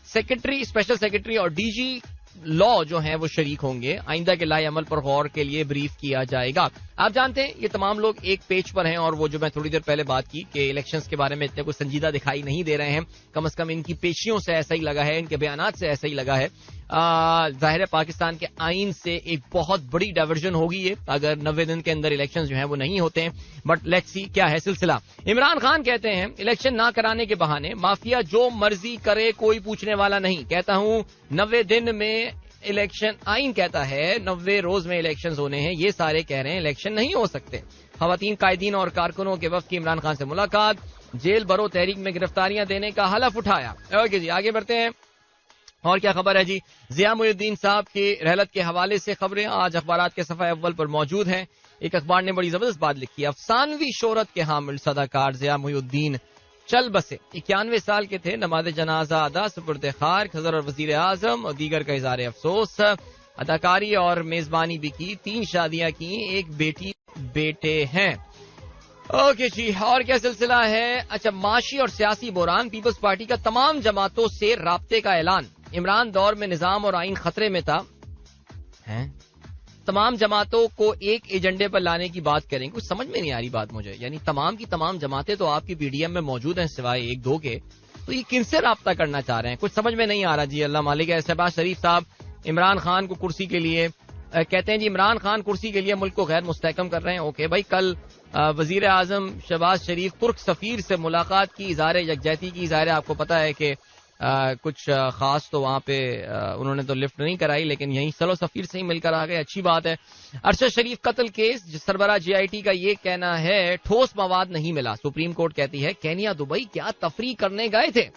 सेक्रेटरी, स्पेशल सेक्रेटरी और डीजी लॉ जो है वो शरीक होंगे। आइंदा के लाए अमल पर गौर के लिए ब्रीफ किया जाएगा। आप जानते हैं ये तमाम लोग एक पेज पर हैं और वो जो मैं थोड़ी देर पहले बात की कि इलेक्शंस के बारे में इतने कुछ संजीदा दिखाई नहीं दे रहे हैं, कम से कम इनकी पेशियों से ऐसा ही लगा है, इनके बयानात से ऐसा ही लगा है। जाहिर है पाकिस्तान के आइन से एक बहुत बड़ी डाइवर्जन होगी ये अगर 90 दिन के अंदर इलेक्शंस जो हैं वो नहीं होते हैं। बट लेट्स सी क्या है सिलसिला। इमरान खान कहते हैं इलेक्शन ना कराने के बहाने माफिया जो मर्जी करे कोई पूछने वाला नहीं। कहता हूं 90 दिन में इलेक्शन, आइन कहता है 90 रोज में इलेक्शन होने हैं, ये सारे कह रहे हैं इलेक्शन नहीं हो सकते। खवातीन, कायदीन और कारकुनों के वफ्द की इमरान खान से मुलाकात। जेल भरो तहरीक में गिरफ्तारियां देने का हलफ उठाया। ओके जी, आगे बढ़ते हैं और क्या खबर है जी। जिया मुहिउद्दीन साहब की रहलत के हवाले से खबरें आज अखबारात के सफ़े अव्वल पर मौजूद हैं। एक अखबार ने बड़ी जबरदस्त बात लिखी है। अफसानवी शोहरत के हामिल सदाकार जिया मुहिउद्दीन चल बसे। 91 साल के थे। नमाज जनाजा अदा, सुपुर्द खाक, सदर और वजीर आजम और दीगर का इज़हार अफसोस। अदाकारी और मेजबानी भी की। 3 शादियां की, एक बेटी बेटे हैं। ओके जी, और क्या सिलसिला है। अच्छा, माशी और सियासी बुरान। पीपल्स पार्टी का तमाम जमातों से राब्ते का ऐलान। इमरान दौर में निजाम और आइन खतरे में था। तमाम जमातों को एक एजेंडे पर लाने की बात करें। कुछ समझ में नहीं आ रही बात मुझे, यानी तमाम की तमाम जमातें तो आपकी पीडीएम में मौजूद हैं सिवाय 1-2 के, तो ये किनसे राब्ता करना चाह रहे हैं, कुछ समझ में नहीं आ रहा जी। अल्लाह मालिक है। शहबाज शरीफ साहब इमरान खान को कुर्सी के लिए कहते हैं जी, इमरान खान कुर्सी के लिए मुल्क को गैर मुस्तहकम कर रहे हैं। ओके भाई, कल वजीर आजम शहबाज शरीफ तुर्क सफीर से मुलाकात की, इज़हार यकजहती की। ज़ाहिर है आपको पता है कि कुछ खास तो वहां पे उन्होंने तो लिफ्ट नहीं कराई, लेकिन यहीं चलो सफीर से ही मिलकर आ गए, अच्छी बात है। अरशद शरीफ कत्ल केस, सरबरा जीआईटी का ये कहना है ठोस मवाद नहीं मिला। सुप्रीम कोर्ट कहती है केनिया दुबई क्या तफरी करने गए थे।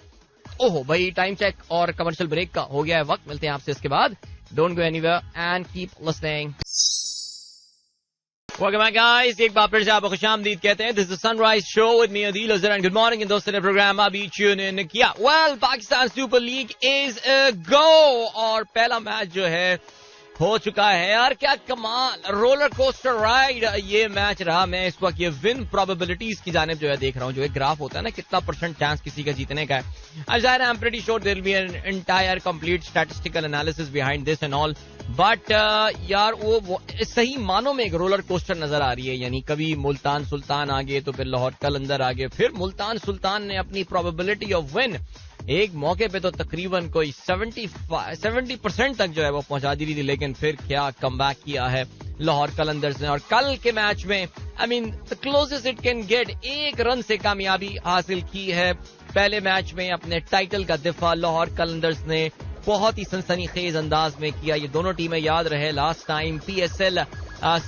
ओहो भाई, टाइम चेक और कमर्शियल ब्रेक का हो गया है वक्त। मिलते हैं आपसे इसके बाद। Don't go anywhere and keep listening. Welcome back guys, एक बार फिर से आपको खुशामदीद कहते हैं। This is sunrise show with me Adeel Azhar and good morning. इन दोस्तों ने प्रोग्राम अभी ट्यून इन किया। Well, Pakistan super league is a go और पहला मैच जो है हो चुका है। यार क्या कमाल रोलर कोस्टर राइड ये मैच रहा। मैं इस वक्त ये विन प्रोबेबिलिटीज की जानिब जो है देख रहा हूँ। जो एक ग्राफ होता है ना, कितना परसेंट चांस किसी का जीतने का है। I am pretty sure there will be an entire complete statistical analysis behind this and all, but यार वो सही मानों में एक रोलर कोस्टर नजर आ रही है। यानी कभी मुल्तान सुल्तान आगे तो फिर लाहौर कलंदर आगे, फिर मुल्तान सुल्तान ने अपनी प्रोबेबिलिटी ऑफ विन एक मौके पे तो तकरीबन कोई 70% तक जो है वो पहुंचा दी थी, लेकिन फिर क्या कमबैक किया है लाहौर कलंदर्स ने। और कल के मैच में I mean the closest it can get, 1 run से कामयाबी हासिल की है। पहले मैच में अपने टाइटल का दिफा लाहौर कलंदर्स ने बहुत ही सनसनीखेज अंदाज में किया। ये दोनों टीमें याद रहे लास्ट टाइम PSL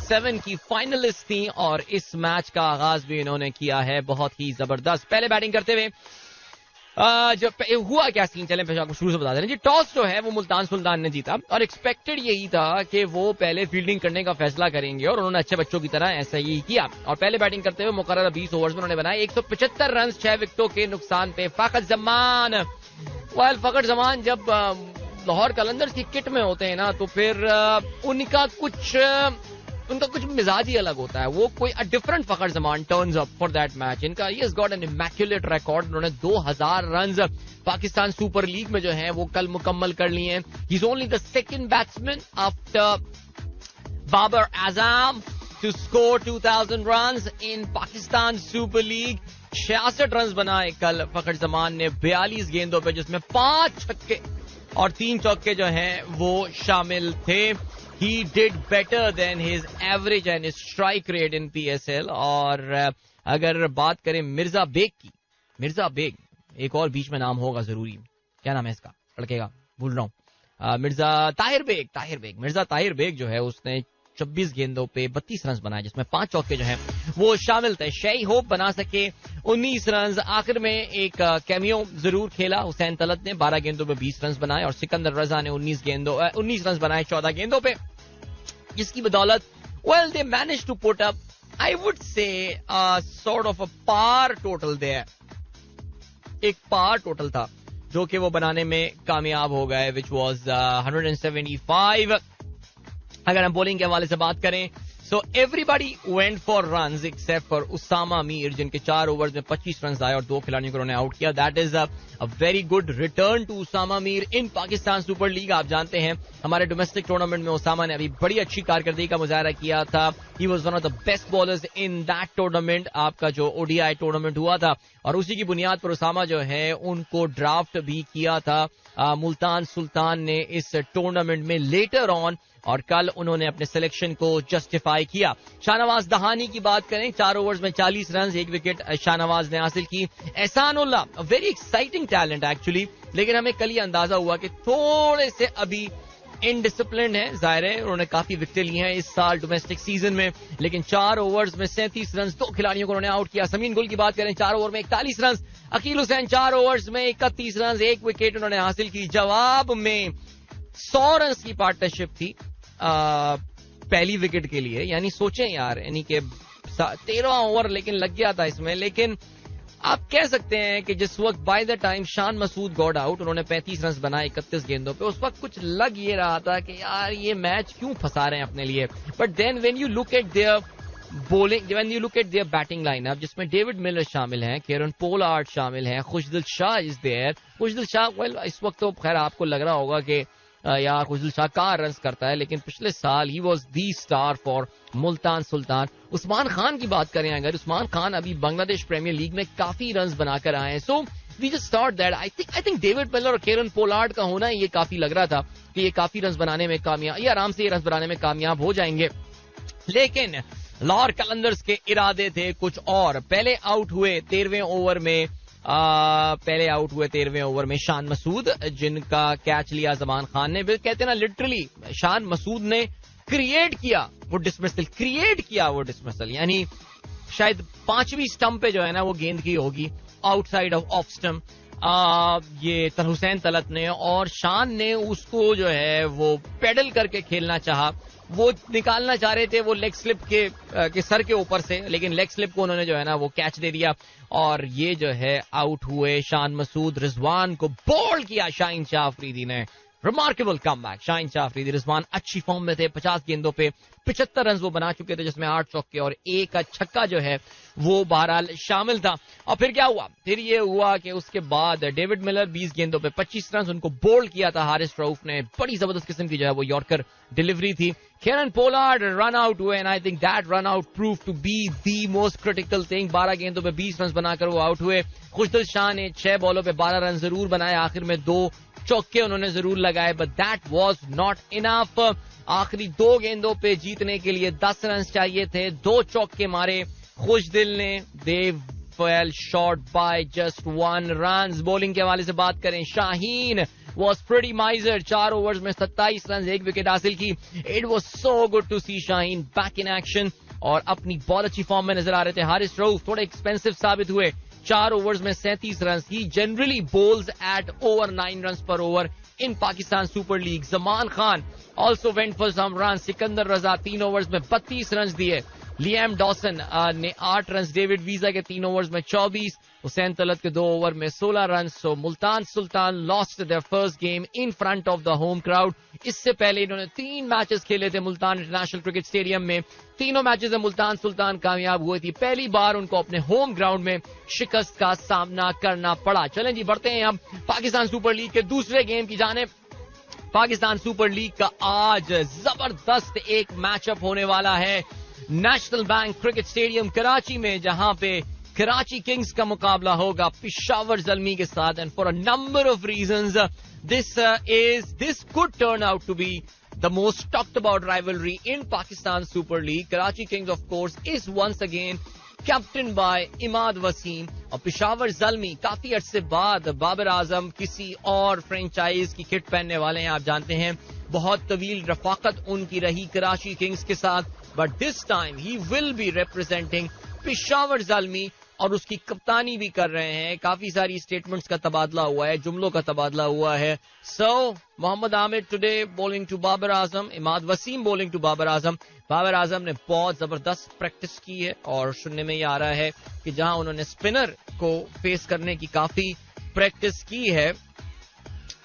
7 की फाइनलिस्ट थी और इस मैच का आगाज भी इन्होंने किया है बहुत ही जबरदस्त। पहले बैटिंग करते हुए जब हुआ क्या सीन, चलें पहले आपको शुरू से बता दें जी। टॉस जो है वो मुल्तान सुल्तान ने जीता और एक्सपेक्टेड यही था कि वो पहले फील्डिंग करने का फैसला करेंगे और उन्होंने अच्छे बच्चों की तरह ऐसा ही किया। और पहले बैटिंग करते हुए मुकर्रर 20 ओवर्स में उन्होंने बनाए 175 रन 6 विकेटों के नुकसान पे। फखर जमान फखर जमान जब लाहौर कलंदर्स की किट में होते हैं ना, तो फिर उनका कुछ मिजाज ही अलग होता है। वो कोई different Fakhar Zaman turns up for that match. इनका he has got an immaculate record. उन्होंने 2000 रन पाकिस्तान सुपर लीग में जो है वो कल मुकम्मल कर लिए हैं। He is only the second batsman after Babar Azam to score 2000 run in Pakistan super league. 66 run बनाए कल फखर जमान ने 42 गेंदों पे, जिसमें 5 छक्के और 3 चौके जो हैं वो शामिल थे। He did better than his average and his strike rate in PSL। और अगर बात करें मिर्जा बेग की, मिर्जा बेग एक और बीच में नाम होगा जरूरी, क्या नाम है इसका लड़के का, भूल रहा हूँ। मिर्जा ताहिर बेग जो है उसने 26 गेंदों पे 32 रन बनाए, जिसमें 5 चौके जो हैं वो शामिल थे। शेई होप बना सके 19 रन। आखिर में एक कैमियो जरूर खेला हुसैन तलत ने, 12 गेंदों पे 20 रन बनाए और सिकंदर रजा ने 19 रन बनाए 14 गेंदों पे, जिसकी बदौलत well they manage to put up I would say sort of a par total there, एक पार टोटल था जो कि वो बनाने में कामयाब हो गए, विच वॉज 175. अगर हम बॉलिंग के हवाले से बात करें, so everybody went for runs except for Usama Mir, जिनके 4 ओवर्स में 25 रन आए और 2 खिलाड़ियों को उन्होंने आउट किया. That is a very good return to Usama Mir in Pakistan super league. आप जानते हैं हमारे डोमेस्टिक टूर्नामेंट में उसामा ने अभी बड़ी अच्छी कारकर्दगी का मुजाहरा किया था. He was one of the best bowlers in that tournament, आपका जो ओडीआई टूर्नामेंट हुआ था, और उसी की बुनियाद पर उसामा जो है उनको ड्राफ्ट भी किया था मुल्तान सुल्तान ने इस टूर्नामेंट में लेटर ऑन, और कल उन्होंने अपने सिलेक्शन को जस्टिफाई किया. शाहनवाज दहानी की बात करें, 4 ओवर्स में 40 रन, 1 विकेट शाहनवाज ने हासिल की. Ehsanullah very exciting talent actually, लेकिन हमें कल ये अंदाजा हुआ कि थोड़े से अभी इनडिसिप्लिन है. जाहिर है उन्होंने काफी विकेटें ली हैं इस साल डोमेस्टिक सीजन में, लेकिन 4 ओवर्स में 37 रन, 2 खिलाड़ियों को उन्होंने आउट किया. समीन गुल की बात करें, 4 ओवर में 41 रन. अकील हुसैन 4 ओवर्स में 31 रन, 1 विकेट उन्होंने हासिल की. जवाब में 100 रन की पार्टनरशिप थी पहली विकेट के लिए. यानी सोचें यार, यानी कि 13 ओवर लेकिन लग गया था इसमें. लेकिन आप कह सकते हैं कि जिस वक्त by the time Shan Masood God out, उन्होंने 35 रन बनाए 31 गेंदों पे, उस वक्त कुछ लग ये रहा था कि यार ये मैच क्यों फंसा रहे हैं अपने लिए. But then when you look at their bowling, when you look at their batting lineup, जिसमें डेविड मिलर शामिल हैं, केरन पोलार्ड शामिल हैं, Khushdil Shah is there. Khushdil Shah well इस वक्त तो खैर आपको लग रहा होगा कि यार खुशदिल शाह कहाँ रन करता है, लेकिन पिछले साल he was the star for Multan Sultan. Usman Khan की बात करें अगर, उस्मान खान अभी बांग्लादेश प्रीमियर लीग में काफी रन बनाकर आए हैं. So we just thought that I think David Miller और केरन पोलार्ड का होना ये काफी लग रहा था कि ये काफी रन बनाने में कामयाब, ये आराम से ये रन बनाने में कामयाब हो जाएंगे. लेकिन लाहौर कलंदर्स के इरादे थे कुछ और. पहले आउट हुए 13वें ओवर में, पहले आउट हुए 13वें ओवर में शान मसूद, जिनका कैच लिया जमान खान ने. कहते ना लिटरली शान मसूद ने क्रिएट किया वो डिसमिसल, यानी शायद 5वीं स्टंप पे जो है ना वो गेंद की होगी आउटसाइड ऑफ स्टंप. ये हुसैन तलत ने और शान ने उसको जो है वो पेडल करके खेलना चाहा. वो निकालना चाह रहे थे वो लेग स्लिप के सर के ऊपर से, लेकिन लेग स्लिप को उन्होंने जो है ना वो कैच दे दिया और ये जो है आउट हुए शान मसूद. रिजवान को बोल्ड किया शाहीन शाह अफरीदी ने. Remarkable comeback Shaheen Shah Afridi. रिजवान अच्छी फॉर्म में थे, 50 गेंदों पे 75 रन वो बना चुके थे, जिसमें 8 चौके और 1 छक्का जो है वो बहरहाल शामिल था. और फिर क्या हुआ, फिर ये हुआ कि उसके बाद डेविड मिलर 20 गेंदों पे 25 रन, उनको बोल्ड किया था हारिस रऊफ ने. बड़ी जबरदस्त किस्म की जो है वो यॉर्कर डिलीवरी थी. केरन पोलार्ड रन आउट हुए and I think that run out prove to be the most critical thing. 12 गेंदों पे 20 रन बनाकर वो आउट हुए. खुशदिल शाह ने 6 बॉलों पे 12 रन जरूर बनाए, आखिर में 2 चौके उन्होंने जरूर लगाए, but that was not enough. आखिरी 2 गेंदों पे जीतने के लिए 10 रन चाहिए थे. 2 चौके मारे खुशदिल ने. They fell short by just 1 run. Bowling के हवाले से बात करें, Shaheen was pretty miser. 4 overs में 27 रन, 1 विकेट हासिल की. It was so good to see Shaheen back in action और अपनी बहुत अच्छी फॉर्म में नजर आ रहे थे. हारिस रऊफ थोड़े एक्सपेंसिव साबित हुए. 4 ओवर्स में 37 run. He generally bowls at over 9 runs per over in Pakistan Super League. Zaman Khan also went for some runs. Sikandar Raza 3 overs में 32 रन दिए. लियाम डॉसन ने 8 रन. डेविड वीजा के 3 ओवर्स में 24. हुसैन तलत के 2 over में 16 run. So Multan Sultan lost their first game in front of the home crowd. इससे पहले इन्होंने 3 मैचेस खेले थे मुल्तान इंटरनेशनल क्रिकेट स्टेडियम में. तीनों मैचेस में मुल्तान सुल्तान कामयाब हुई थी. पहली बार उनको अपने होम ग्राउंड में शिकस्त का सामना करना पड़ा. चलें जी, बढ़ते हैं अब पाकिस्तान सुपर लीग के दूसरे गेम की जानिब. पाकिस्तान सुपर लीग का आज जबरदस्त एक मैचअप होने वाला है national bank cricket stadium Karachi में, जहां पे कराची किंग्स का मुकाबला होगा पेशावर ज़ल्मी के साथ. And for a number of reasons this could turn out to be the most talked about rivalry in Pakistan Super League. Karachi Kings of course is once again captained by Imad Wasim और पेशावर ज़ल्मी काफी अरसे बाद बाबर आजम किसी और franchise की kit पहनने वाले हैं. आप जानते हैं बहुत तवील रफाकत उनकी रही कराची किंग्स के साथ, but this time he will be representing Peshawar Zalmi और उसकी कप्तानी भी कर रहे हैं. काफी सारी स्टेटमेंट्स का तबादला हुआ है, जुमलों का तबादला हुआ है. So Mohammad Amir today bowling to Babar Azam, Imad Wasim bowling to Babar Azam. Babar Azam ने बहुत जबरदस्त प्रैक्टिस की है और सुनने में ये आ रहा है कि जहां उन्होंने स्पिनर को फेस करने की काफी प्रैक्टिस की है,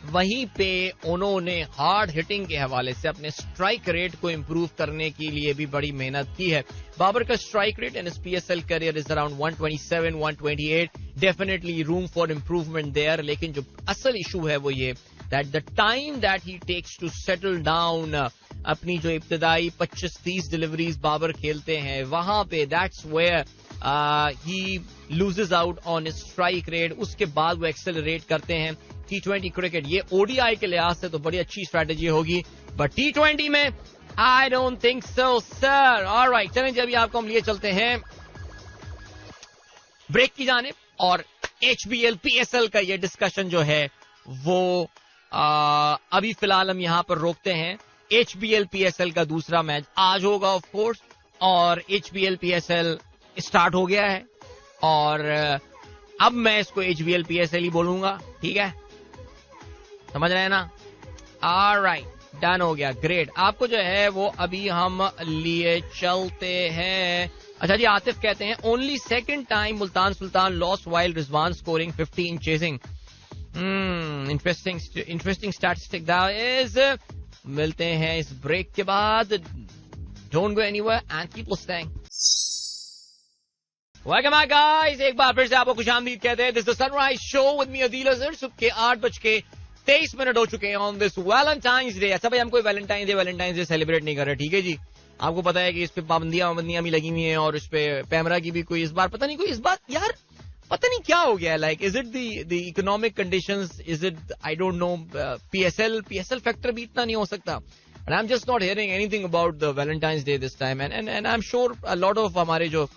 वहीं पे उन्होंने हार्ड हिटिंग के हवाले से अपने स्ट्राइक रेट को इंप्रूव करने के लिए भी बड़ी मेहनत की है. बाबर का strike rate in PSL career is around 127, 128. Definitely room for improvement there. लेकिन जो असल इशू है वो ये that the time that he takes to settle down, अपनी जो इब्तदाई 25-30 डिलीवरीज बाबर खेलते हैं, वहां पे that's where he loses out on strike rate. उसके बाद वो एक्सेलरेट करते हैं. T20 क्रिकेट, ये ओडीआई के लिहाज से तो बड़ी अच्छी स्ट्रैटेजी होगी, बट T20 में I don't think so sir. Alright, चलें जी, अभी आपको हम लिए चलते हैं ब्रेक की जानिब और HBL PSL का ये डिस्कशन जो है वो अभी फिलहाल हम यहां पर रोकते हैं. HBL PSL का दूसरा मैच आज होगा ऑफ कोर्स, और HBL PSL स्टार्ट हो गया है और अब मैं इसको HBL PSL ही बोलूंगा, ठीक है, समझ रहे हैं ना? ऑलराइट, डन हो गया, ग्रेट. आपको जो है वो अभी हम लिए चलते हैं. अच्छा जी, आतिफ कहते हैं only second time Multan Sultan loss while Rizwan scoring 50 in chasing. Interesting statistic that is. मिलते हैं इस ब्रेक के बाद. Don't go anywhere and keep listening. Welcome back guys, एक बार फिर से आपको खुशामदीद कहते हैं. This the sunrise show with me Adeel Azhar. सुबह के 8:23 हो चुके हैं ऑन दिस वैलेंटाइंस डे. अच्छा भाई, हम कोई वैलेंटाइंस डे सेलिब्रेट नहीं कर रहे, ठीक है जी. आपको पता है कि इस पे पाबंदियां भी लगी हुई हैं और इस पे पैमरा की भी कोई इस बार पता नहीं पता नहीं क्या हो गया है. Like is it the economic conditions, is it, I don't no. PSL factor भी इतना नहीं हो सकता. And I'm just not hearing anything about the Valentine's Day this time, and I'm sure a lot of हमारे जो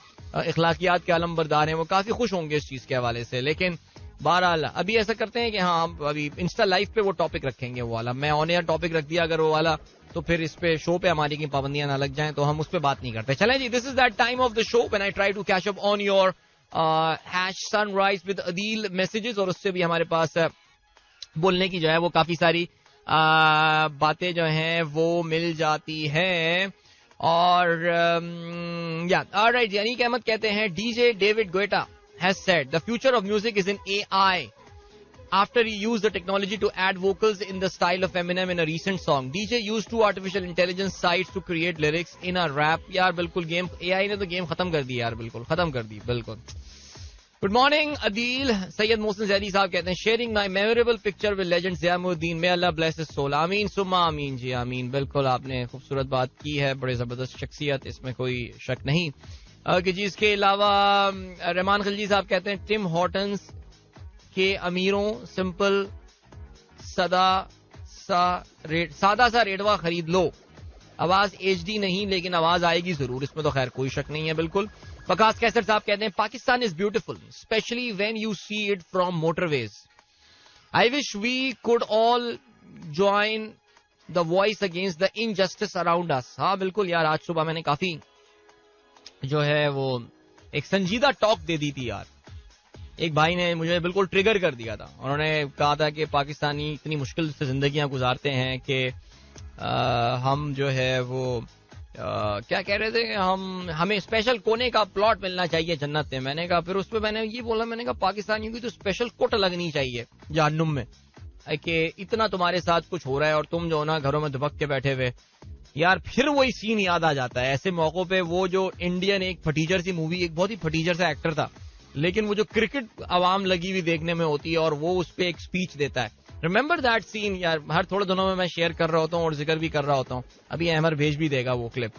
इखलाकियात के आलम बरदार हैं वो काफी खुश होंगे इस चीज के हवाले से. लेकिन बहरहाल अभी ऐसा करते हैं कि हाँ, हम अभी इंस्टा लाइव पे वो टॉपिक रखेंगे, वो वाला. मैं ऑन एयर टॉपिक रख दिया अगर वो वाला, तो फिर इस पे शो पे हमारी की पाबंदियां ना लग जाएं, तो हम उस पे बात नहीं करते. चलें जी, this is that time of the show when I try to catch up on your sunrise with Adeel messages, और उससे भी हमारे पास बोलने की जो है वो काफी सारी बातें जो हैं वो मिल जाती हैं. और ऑलराइट, अनीक अहमद कहते हैं DJ David Guetta has said the future of music is in AI after he used the technology to add vocals in the style of Eminem in a recent song. DJ used two artificial intelligence sites to create lyrics in a rap. यार बिल्कुल game AI ने तो game खत्म कर दी यार, बिल्कुल खत्म कर दी, बिल्कुल. Good morning Adeel. सैयद मोहसिन जैदी साहब कहते हैं sharing my memorable picture with legend Ziauddin, may अल्लाह ब्लेस हिज सोल. आमीन सुम्मा आमीन जी, आमीन. बिल्कुल आपने खूबसूरत बात की है, बड़े जबरदस्त शख्सियत, इसमें कोई शक नहीं. कि जी, इसके अलावा रहमान खिलजी साहब कहते हैं टिम हॉर्टन्स के अमीरों सिंपल सादा सा रेडवा खरीद लो. आवाज HD नहीं लेकिन आवाज आएगी जरूर, इसमें तो खैर कोई शक नहीं है. बिल्कुल. वकास कैसर साहब कहते हैं Pakistan is beautiful specially when you see it from motorways. I wish we could all join the voice against the injustice around us. हाँ बिल्कुल यार, आज सुबह मैंने काफी जो है वो एक संजीदा टॉक दे दी थी यार. एक भाई ने मुझे बिल्कुल ट्रिगर कर दिया था. उन्होंने कहा था कि पाकिस्तानी इतनी मुश्किल से जिंदगियां गुजारते हैं कि हम जो है वो क्या कह रहे थे, हमें स्पेशल कोने का प्लॉट मिलना चाहिए जन्नत में. मैंने कहा, फिर उस पर मैंने ये बोला, मैंने कहा पाकिस्तानियों की तो स्पेशल कोट लगनी चाहिए जहन्नुम में कि इतना तुम्हारे साथ कुछ हो रहा है और तुम जो ना घरों में दुबक के बैठे हुए. यार फिर वही सीन याद आ जाता है ऐसे मौकों पे. वो जो इंडियन एक फटीचर सी मूवी, एक बहुत ही फटीचर सा एक्टर था, लेकिन वो जो क्रिकेट आवाम लगी हुई देखने में होती है और वो उस पर एक स्पीच देता है. रिमेंबर दैट सीन यार, हर थोड़े दिनों में मैं शेयर कर रहा होता हूँ और जिक्र भी कर रहा होता हूँ. अभी अहमर भेज भी देगा वो क्लिप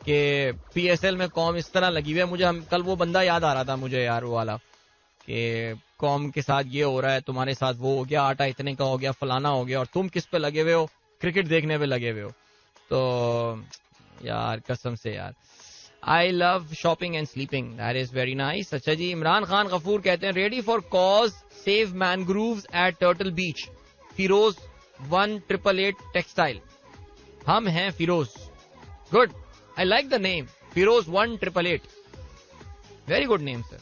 कि PSL में कौम इस तरह लगी हुई है. मुझे कल वो बंदा याद आ रहा था मुझे यार, वो वाला कि कौम के साथ ये हो रहा है, तुम्हारे साथ वो हो गया, आटा इतने का हो गया, फलाना हो गया, और तुम किस पे लगे हुए हो, क्रिकेट देखने पे लगे हुए हो. तो यार कसम से यार, I love shopping and sleeping, that is very nice. अच्छा जी, इमरान खान गफूर कहते हैं ready for cause save mangroves at turtle beach, Feroze 1888 textile. हम हैं Feroze. Good, I like the name Feroze 1888, very good name sir.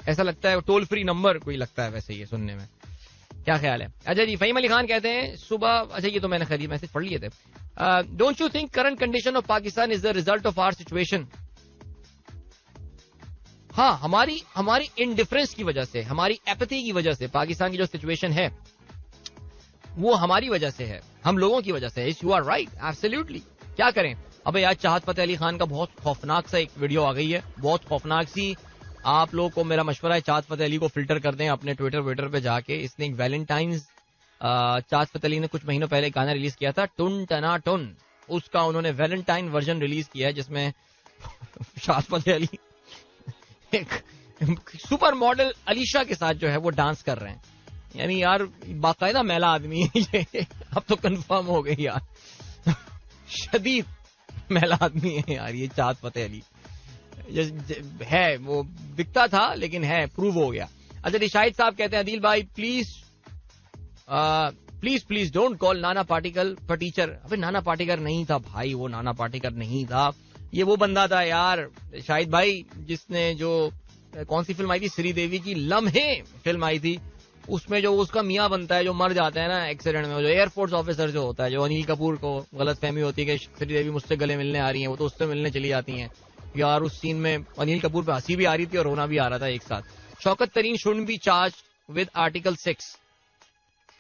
ऐसा लगता है टोल फ्री नंबर कोई लगता है वैसे ये सुनने में। क्या ख्याल है? अच्छा जी, फहीम अली खान कहते हैं सुबह, अच्छा ये तो मैंने खैर मैसेज पढ़ लिए थे। Don't you think current condition of Pakistan is the result of our situation? हाँ, हमारी इनडिफरेंस की वजह से, हमारी एपैथी की वजह से पाकिस्तान की जो सिचुएशन है वो हमारी वजह से है, हम लोगों की वजह से है। You are right, absolutely. क्या करें? अबे यार, चाहत फतेह अली खान का बहुत खौफनाक सा एक वीडियो आ गई है, बहुत खौफनाक सी। आप लोगों को मेरा मशवरा है, चाहत फतेह अली को फिल्टर कर दें अपने ट्विटर पे जाके। इसने एक वैलेंटाइंस, चाहत फतेह अली ने कुछ महीनों पहले गाना रिलीज किया था टुन टना टुन, उसका उन्होंने वैलेंटाइन वर्जन रिलीज किया है जिसमें चाहत फतेह अली एक सुपर मॉडल अलीशा के साथ जो है वो डांस कर रहे हैं। यानी यार बाकायदा मैला आदमी है ये, अब तो कंफर्म हो गई यार, शदीद मैला आदमी है यार ये चाहत फतेह अली। है वो दिखता था लेकिन है, प्रूव हो गया। अच्छा, शाहिद साहब कहते हैं अदील भाई please don't call Nana Patekar पर टीचर। अबे नाना पाटेकर नहीं था भाई, वो नाना पाटेकर नहीं था, ये वो बंदा था यार शाहिद भाई जिसने जो कौन सी फिल्म आई थी, श्रीदेवी की लम्हे फिल्म आई थी, उसमें जो उसका मियाँ बनता है जो मर जाता है ना एक्सीडेंट में, जो एयरफोर्स ऑफिसर जो होता है, जो अनिल कपूर को गलत फहमी होती है कि श्रीदेवी मुझसे गले मिलने आ रही है, वो तो उससे मिलने चली जाती हैं यार। उस सीन में अनिल कपूर पे हंसी भी आ रही थी और रोना भी आ रहा था एक साथ। शौकत तरीन should be charge with article 6।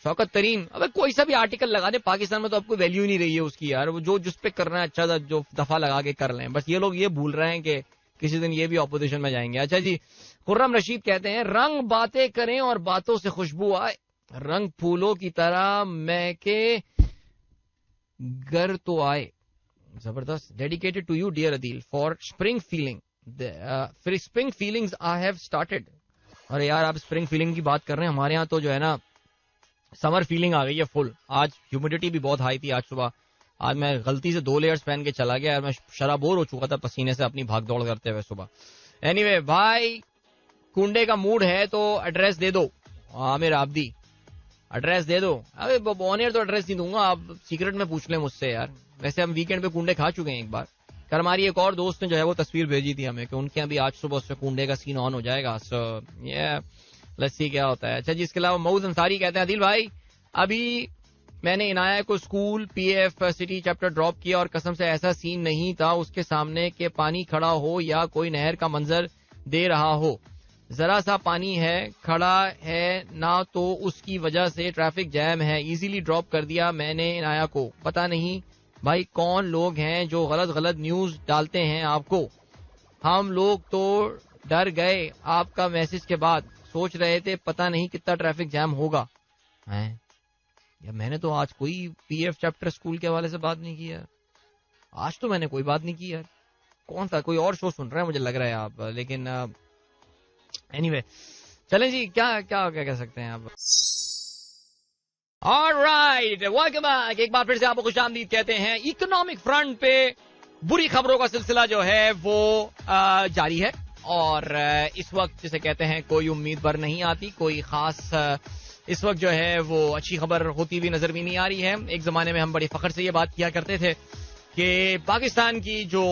Shaukat तरीन, अबे कोई सा भी आर्टिकल लगा दे, पाकिस्तान में तो आपको वैल्यू ही नहीं रही है उसकी यार, वो जो जिस पे करना है अच्छा जो दफा लगा के कर लें। बस ये लोग ये भूल रहे हैं कि किसी दिन ये भी ऑपोजिशन में जाएंगे। अच्छा जी, खुर्रम रशीद कहते हैं रंग बातें करें और बातों से खुशबू आए, रंग फूलों की तरह महके घर तो आए। जबरदस्त। Dedicated to you dear Adeel for spring feeling, फिर spring feelings I have started. अरे यार आप स्प्रिंग फीलिंग की बात कर रहे हैं, हमारे यहाँ तो जो है ना समर फीलिंग आ गई है फुल। आज ह्यूमिडिटी भी बहुत हाई थी आज सुबह, आज मैं गलती से 2 लेयर्स पहन के चला गया और मैं शराबोर हो चुका था पसीने से अपनी भाग दौड़ करते हुए सुबह। एनीवे भाई, कुंडे का मूड है तो एड्रेस दे दो। आमिर आबदी, एड्रेस दे दो। अबे ऑन एयर तो एड्रेस नहीं दूंगा, आप सीक्रेट में पूछ लें मुझसे यार। वैसे हम वीकेंड पे कुंडे खा चुके हैं एक बार। कल हमारी एक और दोस्त ने जो है वो तस्वीर भेजी थी हमें कि उनके यहाँ भी आज सुबह उससे कुंडे का सीन ऑन हो जाएगा। सो ये लेट्स सी क्या होता है। अच्छा जी, इसके अलावा मऊद अंसारी कहते हैं अदिल भाई अभी मैंने इनाया को school PF city chapter drop किया और कसम से ऐसा सीन नहीं था उसके सामने के पानी खड़ा हो या कोई नहर का मंजर दे रहा हो, जरा सा पानी है खड़ा है ना तो उसकी वजह से ट्रैफिक जैम है। इजीली ड्रॉप कर दिया मैंने इनाया को। पता नहीं भाई कौन लोग हैं जो गलत न्यूज डालते हैं आपको। हम लोग तो डर गए आपका मैसेज के बाद, सोच रहे थे पता नहीं कितना ट्रैफिक जैम होगा। है या मैंने तो आज कोई पीएफ चैप्टर स्कूल के हवाले से बात नहीं की यार, आज तो मैंने कोई बात नहीं की यार। कौन था, कोई और शो सुन रहा है मुझे लग रहा है आप, लेकिन एनीवे चलें जी, क्या कह सकते हैं आप। Alright, welcome back. एक बार फिर से आपको खुशामदीद कहते हैं। इकोनॉमिक फ्रंट पे बुरी खबरों का सिलसिला जो है वो जारी है और इस वक्त जिसे कहते हैं कोई उम्मीद पर नहीं आती, कोई खास इस वक्त जो है वो अच्छी खबर होती हुई नजर भी नहीं आ रही है। एक जमाने में हम बड़ी फख्र से ये बात किया करते थे कि पाकिस्तान की जो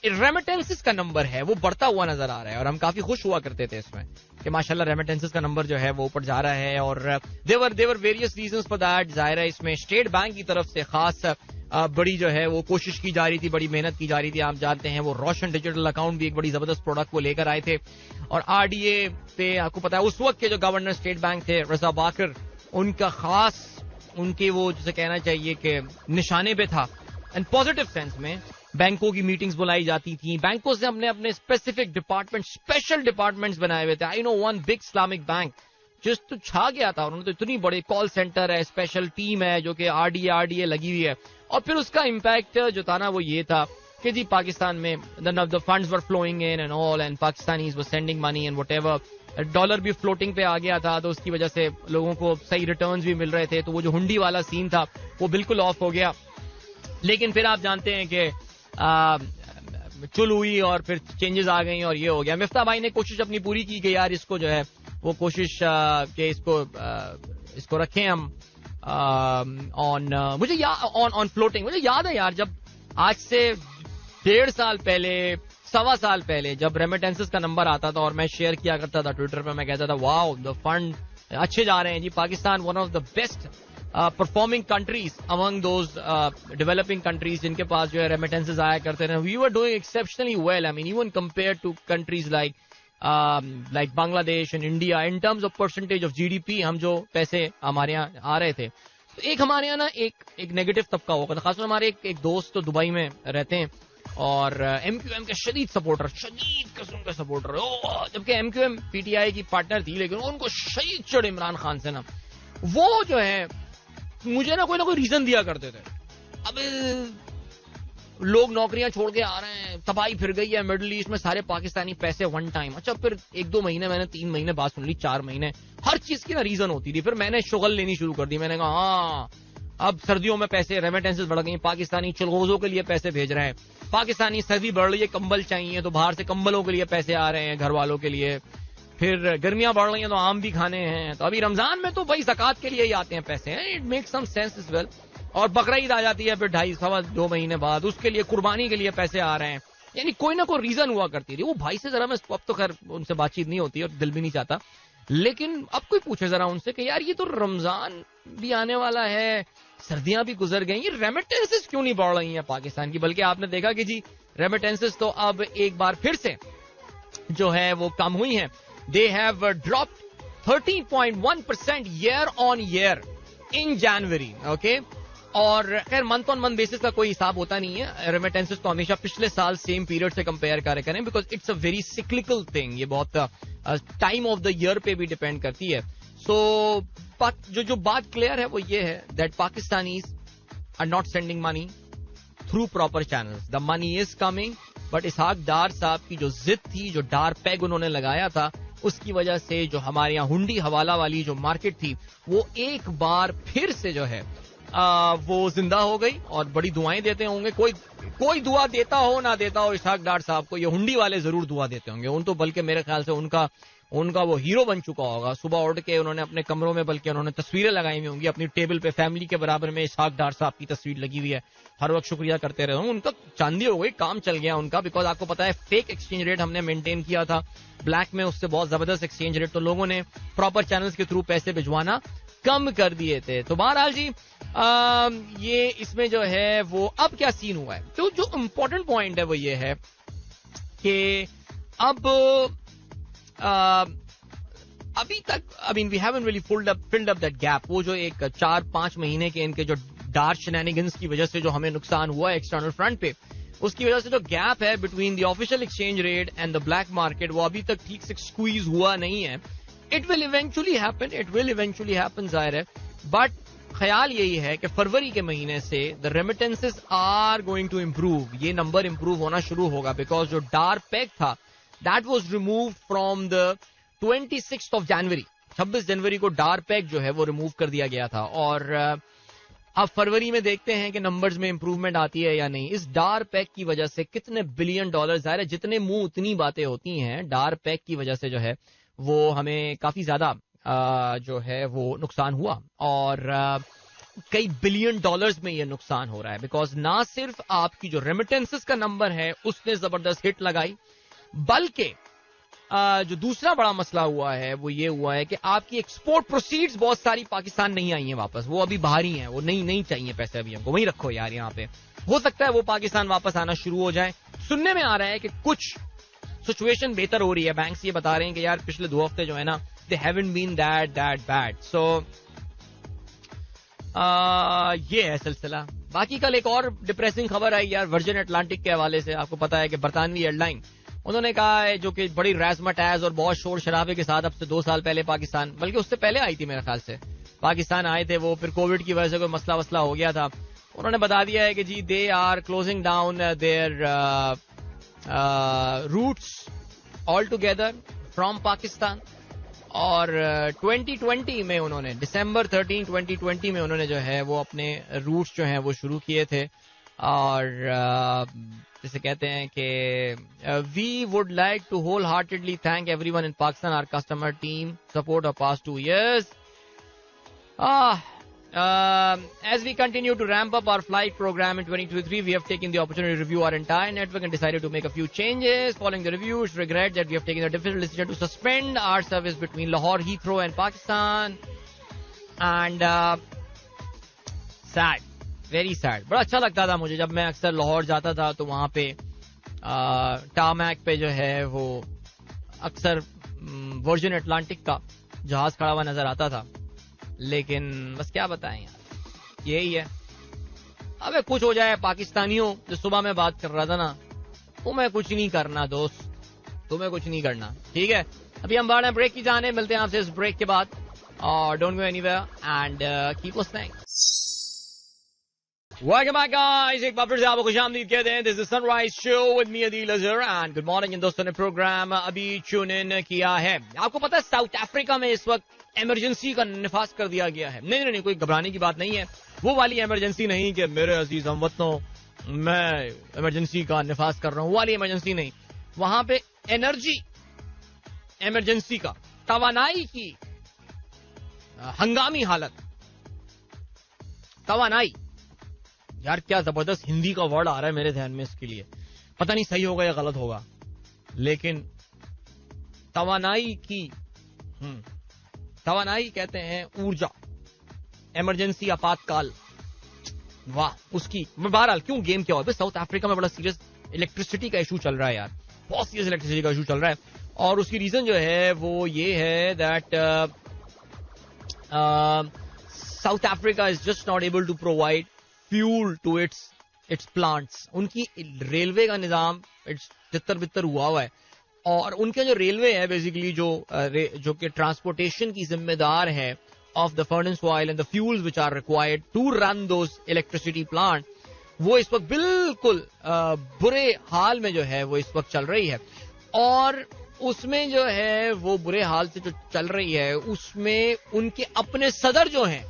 रेमिटेंसेस का नंबर है वो बढ़ता हुआ नजर आ रहा है और हम काफी खुश हुआ करते थे इसमें कि माशाल्लाह रेमिटेंसेस का नंबर जो है वो ऊपर जा रहा है। और देवर वेरियस रीजंस फॉर दैट। जाहिर है इसमें स्टेट बैंक की तरफ से खास बड़ी जो है वो कोशिश की जा रही थी, बड़ी मेहनत की जा रही थी। आप जानते हैं वो रोशन डिजिटल अकाउंट भी एक बड़ी जबरदस्त प्रोडक्ट वो लेकर आए थे और आरडीए पे आपको पता है उस वक्त के जो गवर्नर स्टेट बैंक थे रजा बाकर, उनका खास उनके वो जिसे कहना चाहिए कि निशाने पे था। एंड पॉजिटिव सेंस में बैंकों की मीटिंग्स बुलाई जाती थी, बैंकों से हमने अपने स्पेसिफिक डिपार्टमेंट, स्पेशल डिपार्टमेंट्स बनाए हुए थे। I know one big Islamic bank जिस तो छा गया था, उन्होंने तो इतनी बड़े कॉल सेंटर है, स्पेशल टीम है जो कि आरडीए लगी हुई है। और फिर उसका इम्पैक्ट जो था ना वो ये था कि जी पाकिस्तान में the funds were flowing in and all and Pakistanis were sending money and whatever. Dollar भी फ्लोटिंग पे आ गया था तो उसकी वजह से लोगों को सही रिटर्न्स भी मिल रहे थे, तो वो जो हुंडी वाला सीन था वो बिल्कुल ऑफ हो गया। लेकिन फिर आप जानते हैं कि चुल हुई और फिर चेंजेस आ गई और ये हो गया। मिफ्ता भाई ने कोशिश अपनी पूरी की कि यार इसको जो है वो कोशिश के इसको रखें हम ऑन फ्लोटिंग। मुझे याद है यार जब आज से 1.5 साल पहले सवा साल पहले जब रेमिटेंसेस का नंबर आता था और मैं शेयर किया करता था ट्विटर पे, मैं कहता था वाओ द फंड अच्छे जा रहे हैं जी, Pakistan one of the best performing countries among those developing countries जिनके पास जो है रेमिटेंसेस आया करते रहे. We were doing exceptionally well. I mean even compare to countries like Bangladesh and India in terms of percentage of GDP, हम जो पैसे हमारे यहाँ आ रहे थे. तो एक हमारे यहाँ ना एक नेगेटिव तबका होगा, खासकर हमारे एक दोस्त तो दुबई में रहते हैं और एमक्यूएम के शदीद किस्म के सपोर्टर, जबकि एमक्यूएम पीटीआई की पार्टनर थी, लेकिन उनको शहीद चढ़ इमरान खान से ना, वो जो है मुझे ना कोई रीजन दिया करते थे. अब लोग नौकरियां छोड़ के आ रहे हैं, तबाही फिर गई है मिडिल ईस्ट में, सारे पाकिस्तानी पैसे वन टाइम. अच्छा फिर 1-2 महीने, मैंने 3 महीने बात सुन ली, 4 महीने, हर चीज की ना रीजन होती थी. फिर मैंने शुगल लेनी शुरू कर दी. मैंने कहा हाँ अब सर्दियों में पैसे, रेमिटेंसेस बढ़ गई, पाकिस्तानी चलगोजों के लिए पैसे भेज रहे हैं, पाकिस्तानी सर्दी बढ़ रही है, कंबल चाहिए तो बाहर से कंबलों के लिए पैसे आ रहे हैं घर वालों के लिए, फिर गर्मियां बढ़ रही हैं तो आम भी खाने हैं, तो अभी रमजान में तो भाई ज़कात के लिए ही आते हैं पैसे. It makes some sense as well. और बकरा ईद आ जाती है फिर 2.5-2 महीने बाद, उसके लिए कुर्बानी के लिए पैसे आ रहे हैं. यानी कोई ना कोई रीजन हुआ करती थी. वो भाई से जरा मैं, अब तो खैर उनसे बातचीत नहीं होती और दिल भी नहीं चाहता, लेकिन अब कोई पूछे जरा उनसे कि यार ये तो रमजान भी आने वाला है, सर्दियां भी गुजर गई, ये रेमिटेंसेस क्यों नहीं बढ़ रही हैं पाकिस्तान की. बल्कि आपने देखा कि जी रेमिटेंसेस तो अब एक बार फिर से जो है वो कम हुई हैं. They have dropped 13.1% year on year in January. Okay, और खैर मंथ ऑन मंथ बेसिस का कोई हिसाब होता नहीं है. रेमिटेंसेस तो हमेशा पिछले साल सेम पीरियड से कंपेयर करें, because it's a very cyclical thing. ये बहुत टाइम ऑफ द ईयर पे भी डिपेंड करती है. सो जो बात क्लियर है वो ये है that Pakistanis are not sending money through proper channels. The money is coming, but Ishaq Dar साहब की जो जिद थी, जो डार पैग उन्होंने लगाया था, उसकी वजह से जो हमारे यहाँ हुंडी हवाला वाली जो मार्केट थी वो एक बार फिर से जो है वो जिंदा हो गई. और बड़ी दुआएं देते होंगे, कोई दुआ देता हो ना देता हो इसहाक डार साहब को, ये हुंडी वाले जरूर दुआ देते होंगे. उन तो बल्कि मेरे ख्याल से उनका वो हीरो बन चुका होगा. सुबह उठ के उन्होंने अपने कमरों में बल्कि उन्होंने तस्वीरें लगाई हुई होंगी अपनी टेबल पे, फैमिली के बराबर में इसहाक डार साहब की तस्वीर लगी हुई है. हर वक्त शुक्रिया करते रहे होंगे. उनका चांदी हो गई, काम चल गया उनका. बिकॉज आपको पता है फेक एक्सचेंज रेट हमने मेंटेन किया था, ब्लैक में उससे बहुत जबरदस्त एक्सचेंज रेट, तो लोगों ने प्रॉपर चैनल्स के थ्रू पैसे भिजवाना कम कर दिए थे. तो बहरहाल जी ये इसमें जो है वो अब क्या सीन हुआ है, तो जो इम्पोर्टेंट पॉइंट है वो ये है कि अब अभी तक I mean we haven't really filled up that gap. वो जो एक 4-5 महीने के इनके जो डार्क शेनानिगन्स की वजह से जो हमें नुकसान हुआ है एक्सटर्नल फ्रंट पे, उसकी वजह से जो गैप है between the official exchange rate and the black market, वो अभी तक ठीक से स्क्वीज हुआ नहीं है. इट विल इवेंचुअली हैपन जाहिर है, बट ख्याल यही है कि फरवरी के महीने से the remittances are going to improve. ये नंबर इम्प्रूव होना शुरू होगा, बिकॉज जो डार्क पैक था that was removed from the 26th of January. 26 जनवरी को डार्क पैक जो है वो रिमूव कर दिया गया था. और अब फरवरी में देखते हैं कि नंबर्स में इंप्रूवमेंट आती है या नहीं. इस डार्क पैक की वजह से कितने बिलियन डॉलर, जाहिर है जितने मुंह उतनी बातें होती हैं, डार्क पैक की वजह से जो है वो हमें काफी ज्यादा जो है वो नुकसान हुआ. और कई बिलियन डॉलर्स में ये नुकसान हो रहा है, बिकॉज ना सिर्फ आपकी जो रेमिटेंसेस का नंबर है उसने जबरदस्त हिट लगाई, बल्कि जो दूसरा बड़ा मसला हुआ है वो ये हुआ है कि आपकी एक्सपोर्ट प्रोसीड्स बहुत सारी पाकिस्तान नहीं आई हैं वापस. वो अभी बाहर ही हैं, वो नहीं चाहिए पैसे अभी हमको, वहीं रखो यार यहाँ पे. हो सकता है वो पाकिस्तान वापस आना शुरू हो जाए. सुनने में आ रहा है कि कुछ सिचुएशन बेहतर हो रही है. बैंक्स ये बता रहे हैं कि यार पिछले 2 हफ्ते जो है ना, they haven't been that bad. So ये है सिलसिला. बाकी कल एक और डिप्रेसिंग खबर आई यार वर्जिन अटलांटिक के हवाले से. आपको पता है कि बरतानवी एयरलाइन, उन्होंने कहा है, जो कि बड़ी रैज़मटाज़ और बहुत शोर शराबे के साथ अब से 2 साल पहले पाकिस्तान, बल्कि उससे पहले आई थी मेरे ख्याल से, पाकिस्तान आए थे वो, फिर कोविड की वजह से कोई मसला वसला हो गया था. उन्होंने बता दिया है कि जी they are closing down their routes all together from Pakistan. और 2020 में उन्होंने December 13, 2020 में उन्होंने जो है वो अपने रूट्स जो हैं वो शुरू किए थे. और जिसे कहते हैं कि we would like to wholeheartedly thank everyone in Pakistan, our customer team support of past 2 years. As we continue to ramp up our flight program in 2023, we have taken the opportunity to review our entire network and decided to make a few changes. Following the reviews, regret that we have taken the difficult decision to suspend our service between Lahore, Heathrow and Pakistan. And sad, very sad. बड़ा अच्छा लगता था मुझे जब मैं अक्सर लाहौर जाता था तो वहाँ पे टारमैक पे जो है वो अक्सर वर्जिन अटलांटिक का जहाज खड़ा हुआ नजर आता था. लेकिन बस क्या बताएं यार, यही है. अबे कुछ हो जाए पाकिस्तानियों, जो सुबह में बात कर रहा था ना, तुम्हें कुछ नहीं करना दोस्त, तुम्हें कुछ नहीं करना. ठीक है, अभी हम बढ़ रहे हैं ब्रेक की जाने. मिलते हैं आपसे इस ब्रेक के बाद. और don't go anywhere and keep listening. Welcome back guys, एक बार फिर से आपको खुशामदीद कहते हैं. This is sunrise show with me Adeel Azhar and good morning. इन दोस्तों ने प्रोग्राम अभी ट्यून इन किया है. आपको पता है साउथ अफ्रीका में इस वक्त इमरजेंसी का निफाज कर दिया गया है. नहीं, कोई घबराने की बात नहीं है. वो वाली इमरजेंसी नहीं कि मेरे अजीज हमवतनों मैं इमरजेंसी का निफाज कर रहा हूं, वो वाली इमरजेंसी नहीं. वहां पे एनर्जी इमरजेंसी का, तवानाई की हंगामी हालत. तवानाई यार, क्या जबरदस्त हिंदी का वर्ड आ रहा है मेरे ध्यान में इसके लिए. पता नहीं सही होगा या गलत होगा, लेकिन तवानाई की तवानाई कहते हैं ऊर्जा, इमरजेंसी, आपातकाल. वाह, उसकी बहरहाल क्यों गेम क्या हो. साउथ अफ्रीका में बड़ा सीरियस इलेक्ट्रिसिटी का इशू चल रहा है यार, बहुत सीरियस इलेक्ट्रिसिटी का इशू चल रहा है. और उसकी रीजन जो है वो ये है that South Africa is just not able to provide fuel to its plants. उनकी रेलवे का निजाम तितर बितर हुआ है. और उनके जो रेलवे है बेसिकली जो कि ट्रांसपोर्टेशन की जिम्मेदार है of the furnace oil and the fuels which are required to run those electricity plant, वो इस वक्त बिल्कुल बुरे हाल में जो है वो इस वक्त चल रही है. और उसमें जो है वो बुरे हाल से जो चल रही है उसमें उनके अपने सदर जो हैं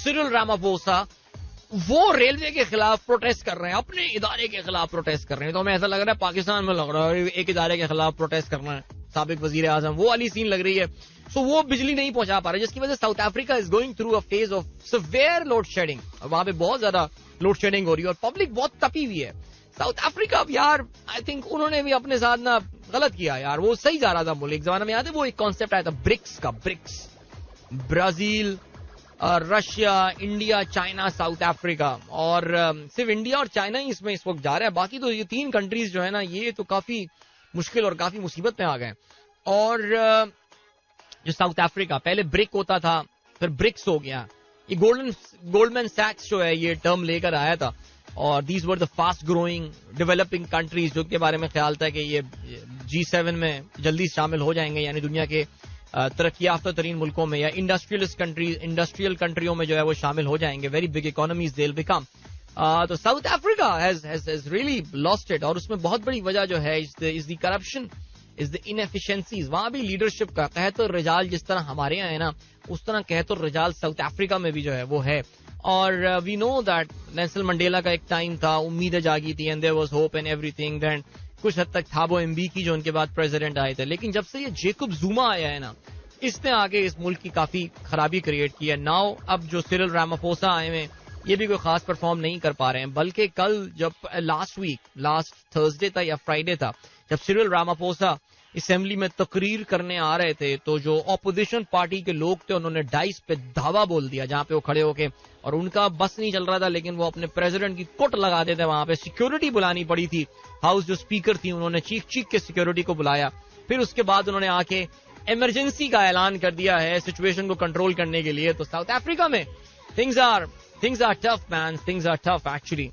सिरिल रामाफोसा, वो रेलवे के खिलाफ प्रोटेस्ट कर रहे हैं, अपने इदारे के खिलाफ प्रोटेस्ट कर रहे हैं. तो हमें ऐसा लग रहा है पाकिस्तान में लग रहा है एक इदारे के खिलाफ प्रोटेस्ट करना है, साबिक वजीर आजम, वो वाली सीन लग रही है. सो वो बिजली नहीं पहुंचा पा रहे, जिसकी वजह से south Africa is going through a phase of severe load shedding. वहां पे बहुत ज्यादा लोड शेडिंग हो रही है और पब्लिक बहुत तपी हुई है. साउथ अफ्रीका अब यार आई थिंक उन्होंने भी अपने साथ ना गलत किया यार. वो सही जा रहा था मुल्क. एक जमाना में याद है वो एक कॉन्सेप्ट आया था ब्रिक्स का, BRICS, Brazil, Russia, India, China, South Africa. और सिर्फ इंडिया और चाइना ही इसमें इस वक्त जा रहा है. बाकी तो ये 3 कंट्रीज जो है ना, ये तो काफी मुश्किल और काफी मुसीबत में आ गए. और जो साउथ अफ्रीका पहले ब्रिक होता था, फिर ब्रिक्स हो गया. ये गोल्डमैन सैक्स जो है ये टर्म लेकर आया था. और these were the fast growing developing countries, जो के बारे में ख्याल था कि ये G7 में जल्दी शामिल हो जाएंगे, यानी दुनिया के तरक्की याफ्ता तरीन मुल्कों में या इंडस्ट्रियल कंट्रियों में जो है वो शामिल हो जाएंगे. Very big economies they will become. तो South Africa has really lost it. और उसमें बहुत बड़ी वजह जो है is the corruption, is the inefficiencies. वहां भी लीडरशिप का कहतो रिजाल जिस तरह हमारे यहाँ है ना, उस तरह कहतो रिजाल साउथ अफ्रीका में भी जो है वो है. और we know that Nelson Mandela का एक टाइम था, उम्मीदें जागी थी and there was hope and everything. Then कुछ हद तक थाबो एम्बीकी जो उनके बाद प्रेसिडेंट आए थे. लेकिन जब से ये जेकब जुमा आया है ना, इसने आगे इस मुल्क की काफी खराबी क्रिएट की है. नाउ अब जो सिरिल रामाफोसा आए हैं, ये भी कोई खास परफॉर्म नहीं कर पा रहे हैं. बल्कि कल जब लास्ट थर्सडे था या फ्राइडे था, जब सिरिल रामाफोसा असेंबली में तकरीर करने आ रहे थे, तो जो ऑपोजिशन पार्टी के लोग थे उन्होंने डाइस पे धावा बोल दिया जहां पे वो खड़े होके. और उनका बस नहीं चल रहा था, लेकिन वो अपने प्रेसिडेंट की कुट लगाते थे. वहां पे सिक्योरिटी बुलानी पड़ी थी. हाउस जो स्पीकर थी उन्होंने चीख के सिक्योरिटी को बुलाया. फिर उसके बाद उन्होंने आके इमरजेंसी का ऐलान कर दिया है सिचुएशन को कंट्रोल करने के लिए. तो साउथ अफ्रीका में things are tough man, things are tough actually.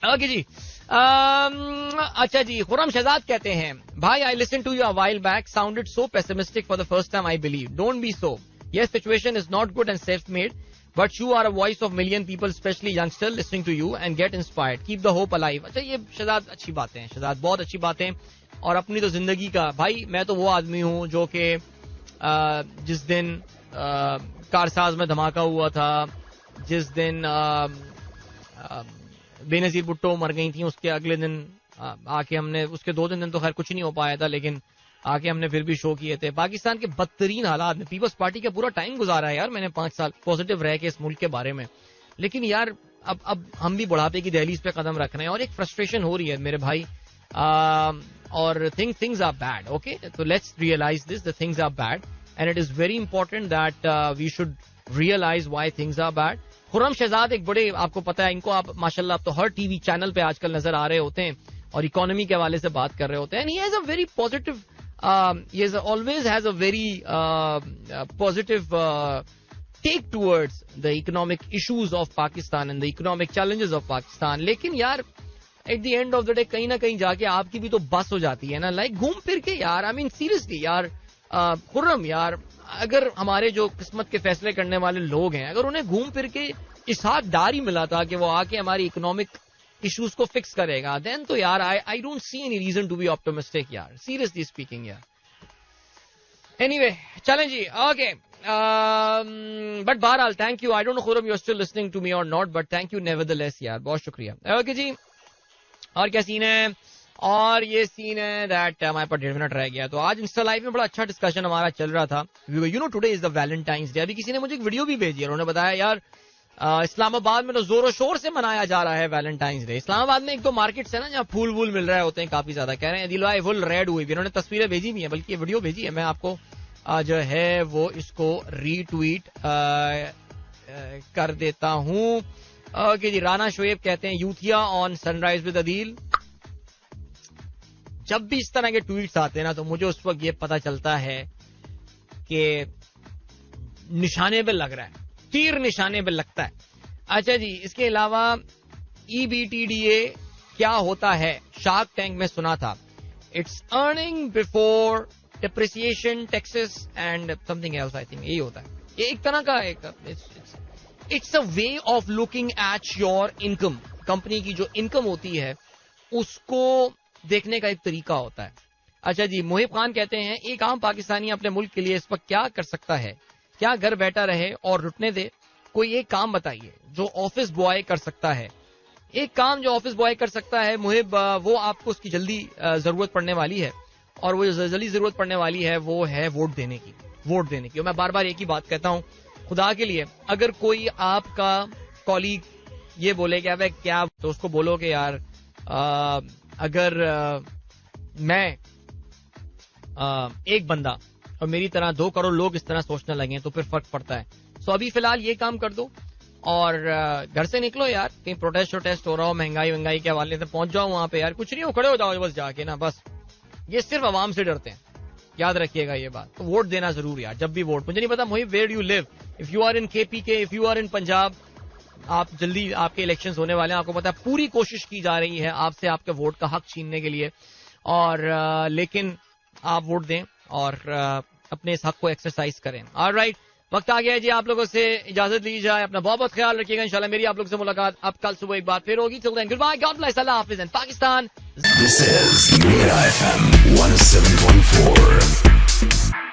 Okay जी. अच्छा जी, खुरम शहजाद कहते हैं, भाई I listen to you a while back, sounded so pessimistic for the first time. I believe don't be so. Yes, situation is not good and self made, but you are a voice of million people, specially youngster, listening to you and get inspired. Keep the hope alive. अच्छा, ये शहजाद अच्छी बातें हैं, शहजाद बहुत अच्छी बातें. और अपनी तो जिंदगी का भाई, मैं तो वो आदमी हूं जो कि जिस दिन कारसाज में धमाका हुआ था, जिस दिन बेनजीर भुट्टो मर गई थी, उसके अगले दिन आके हमने, उसके 2 दिन तो खैर कुछ नहीं हो पाया था, लेकिन आके हमने फिर भी शो किए थे। पाकिस्तान के बदतरीन हालात में पीपल्स पार्टी का पूरा टाइम गुजारा है यार मैंने 5 साल पॉजिटिव रह के इस मुल्क के बारे में, लेकिन यार अब हम भी बुढ़ापे की दहलीज पे कदम रख रहे हैं और एक फ्रस्ट्रेशन हो रही है मेरे भाई। और थिंग्स आर बैड, ओके, तो let's realise this, the things are bad and it is very important that we should realise why things are bad. Khurram Shahzad एक बड़े, आपको पता है इनको, आप माशाल्लाह आप तो हर टीवी चैनल पे आजकल नजर आ रहे होते हैं और इकोनॉमी के हवाले से बात कर रहे होते हैं। And he has a very positive, he always has a very positive take towards the economic issues of Pakistan and the economic challenges of Pakistan. लेकिन यार at the end of the day कहीं ना कहीं जाके आपकी भी तो बस हो जाती है ना, लाइक घूम फिर के यार, आई मीन सीरियसली यार, खुर्रम यार, अगर हमारे जो किस्मत के फैसले करने वाले लोग हैं अगर उन्हें घूम फिर के इसहाक डार ही मिला था कि वो आके हमारी इकोनॉमिक इश्यूज को फिक्स करेगा, देन तो यार I don't see any reason to be optimistic यार, सीरियसली स्पीकिंग यार। एनीवे चलें जी, ओके, बट बहरहाल thank you, I don't know Khurram you are still listening to me और not, but thank you nevertheless यार, बहुत शुक्रिया। ओके जी, और क्या सीन है? और ये सीन है दैट हमारे पास 1.5 मिनट रह गया, तो आज इंस्टा लाइव में बड़ा अच्छा डिस्कशन हमारा चल रहा था। You know today is the Valentine's day. अभी किसी ने मुझे एक वीडियो भी भेजी है, उन्होंने बताया यार इस्लामाबाद में तो जोरों शोर से मनाया जा रहा है वैलेंटाइंस डे। इस्लामाबाद में 1-2 मार्केट्स है ना जहाँ फूल वूल मिल रहे होते हैं काफी ज्यादा, कह रहे हैं दिलवाए फुल रेड हुई भी, उन्होंने तस्वीरें भेजी भी है, बल्कि ये वीडियो भेजी है, मैं आपको जो है वो इसको रीट्वीट कर देता हूँ। ओके जी, राना शोएब कहते हैं यूथिया ऑन सनराइज विद अदील। जब भी इस तरह के ट्वीट्स आते हैं ना तो मुझे उस वक्त ये पता चलता है कि निशाने पे लग रहा है, तीर निशाने पे लगता है। अच्छा जी, इसके अलावा EBTDA क्या होता है, शार्क टैंक में सुना था, it's earning before depreciation taxes and something else, I think यही होता है। ये एक तरह का it's a way of looking at your income. Company की जो इनकम होती है उसको देखने का एक तरीका होता है। अच्छा जी, मुहिब खान कहते हैं एक आम पाकिस्तानी अपने मुल्क के लिए इस वक्त क्या कर सकता है, क्या घर बैठा रहे और रुकने दे? कोई एक काम बताइए जो ऑफिस बॉय कर सकता है। एक काम जो ऑफिस बॉय कर सकता है मुहिब, वो आपको उसकी जल्दी जरूरत पड़ने वाली है, और वो जो जल्दी जरूरत पड़ने वाली है वो है वोट देने की। वोट देने की, और मैं बार बार एक ही बात कहता हूँ, खुदा के लिए अगर कोई आपका कॉलीग ये बोले कि अबे क्या, तो उसको बोलो कि यार अगर मैं एक बंदा और मेरी तरह 2 करोड़ लोग इस तरह सोचने लगे तो फिर फर्क पड़ता है। सो अभी फिलहाल ये काम कर दो और घर से निकलो यार, कहीं प्रोटेस्ट हो रहा हो, महंगाई के हवाले से पहुंच जाओ वहां पे यार, कुछ नहीं हो, खड़े हो जाओ बस जाके ना, बस। ये सिर्फ आवाम से डरते हैं, याद रखिएगा ये बात। तो वोट देना जरूर यार, जब भी वोट, मुझे नहीं पता मुझे where you live, if you are in KPK, if you are in Punjab, आप जल्दी आपके इलेक्शंस होने वाले हैं, आपको पता है पूरी कोशिश की जा रही है आपसे आपके वोट का हक छीनने के लिए, और लेकिन आप वोट दें और अपने इस हक को एक्सरसाइज करें। ऑलराइट, वक्त आ गया है जी आप लोगों से इजाजत ली जाए, अपना बहुत बहुत ख्याल रखिएगा। इंशाल्लाह मेरी आप लोग से मुलाकात अब कल सुबह एक बार फिर होगी। Till then, good bye, god bless, अल्लाह हाफिज़ and Pakistan. This is Mira FM 107.4.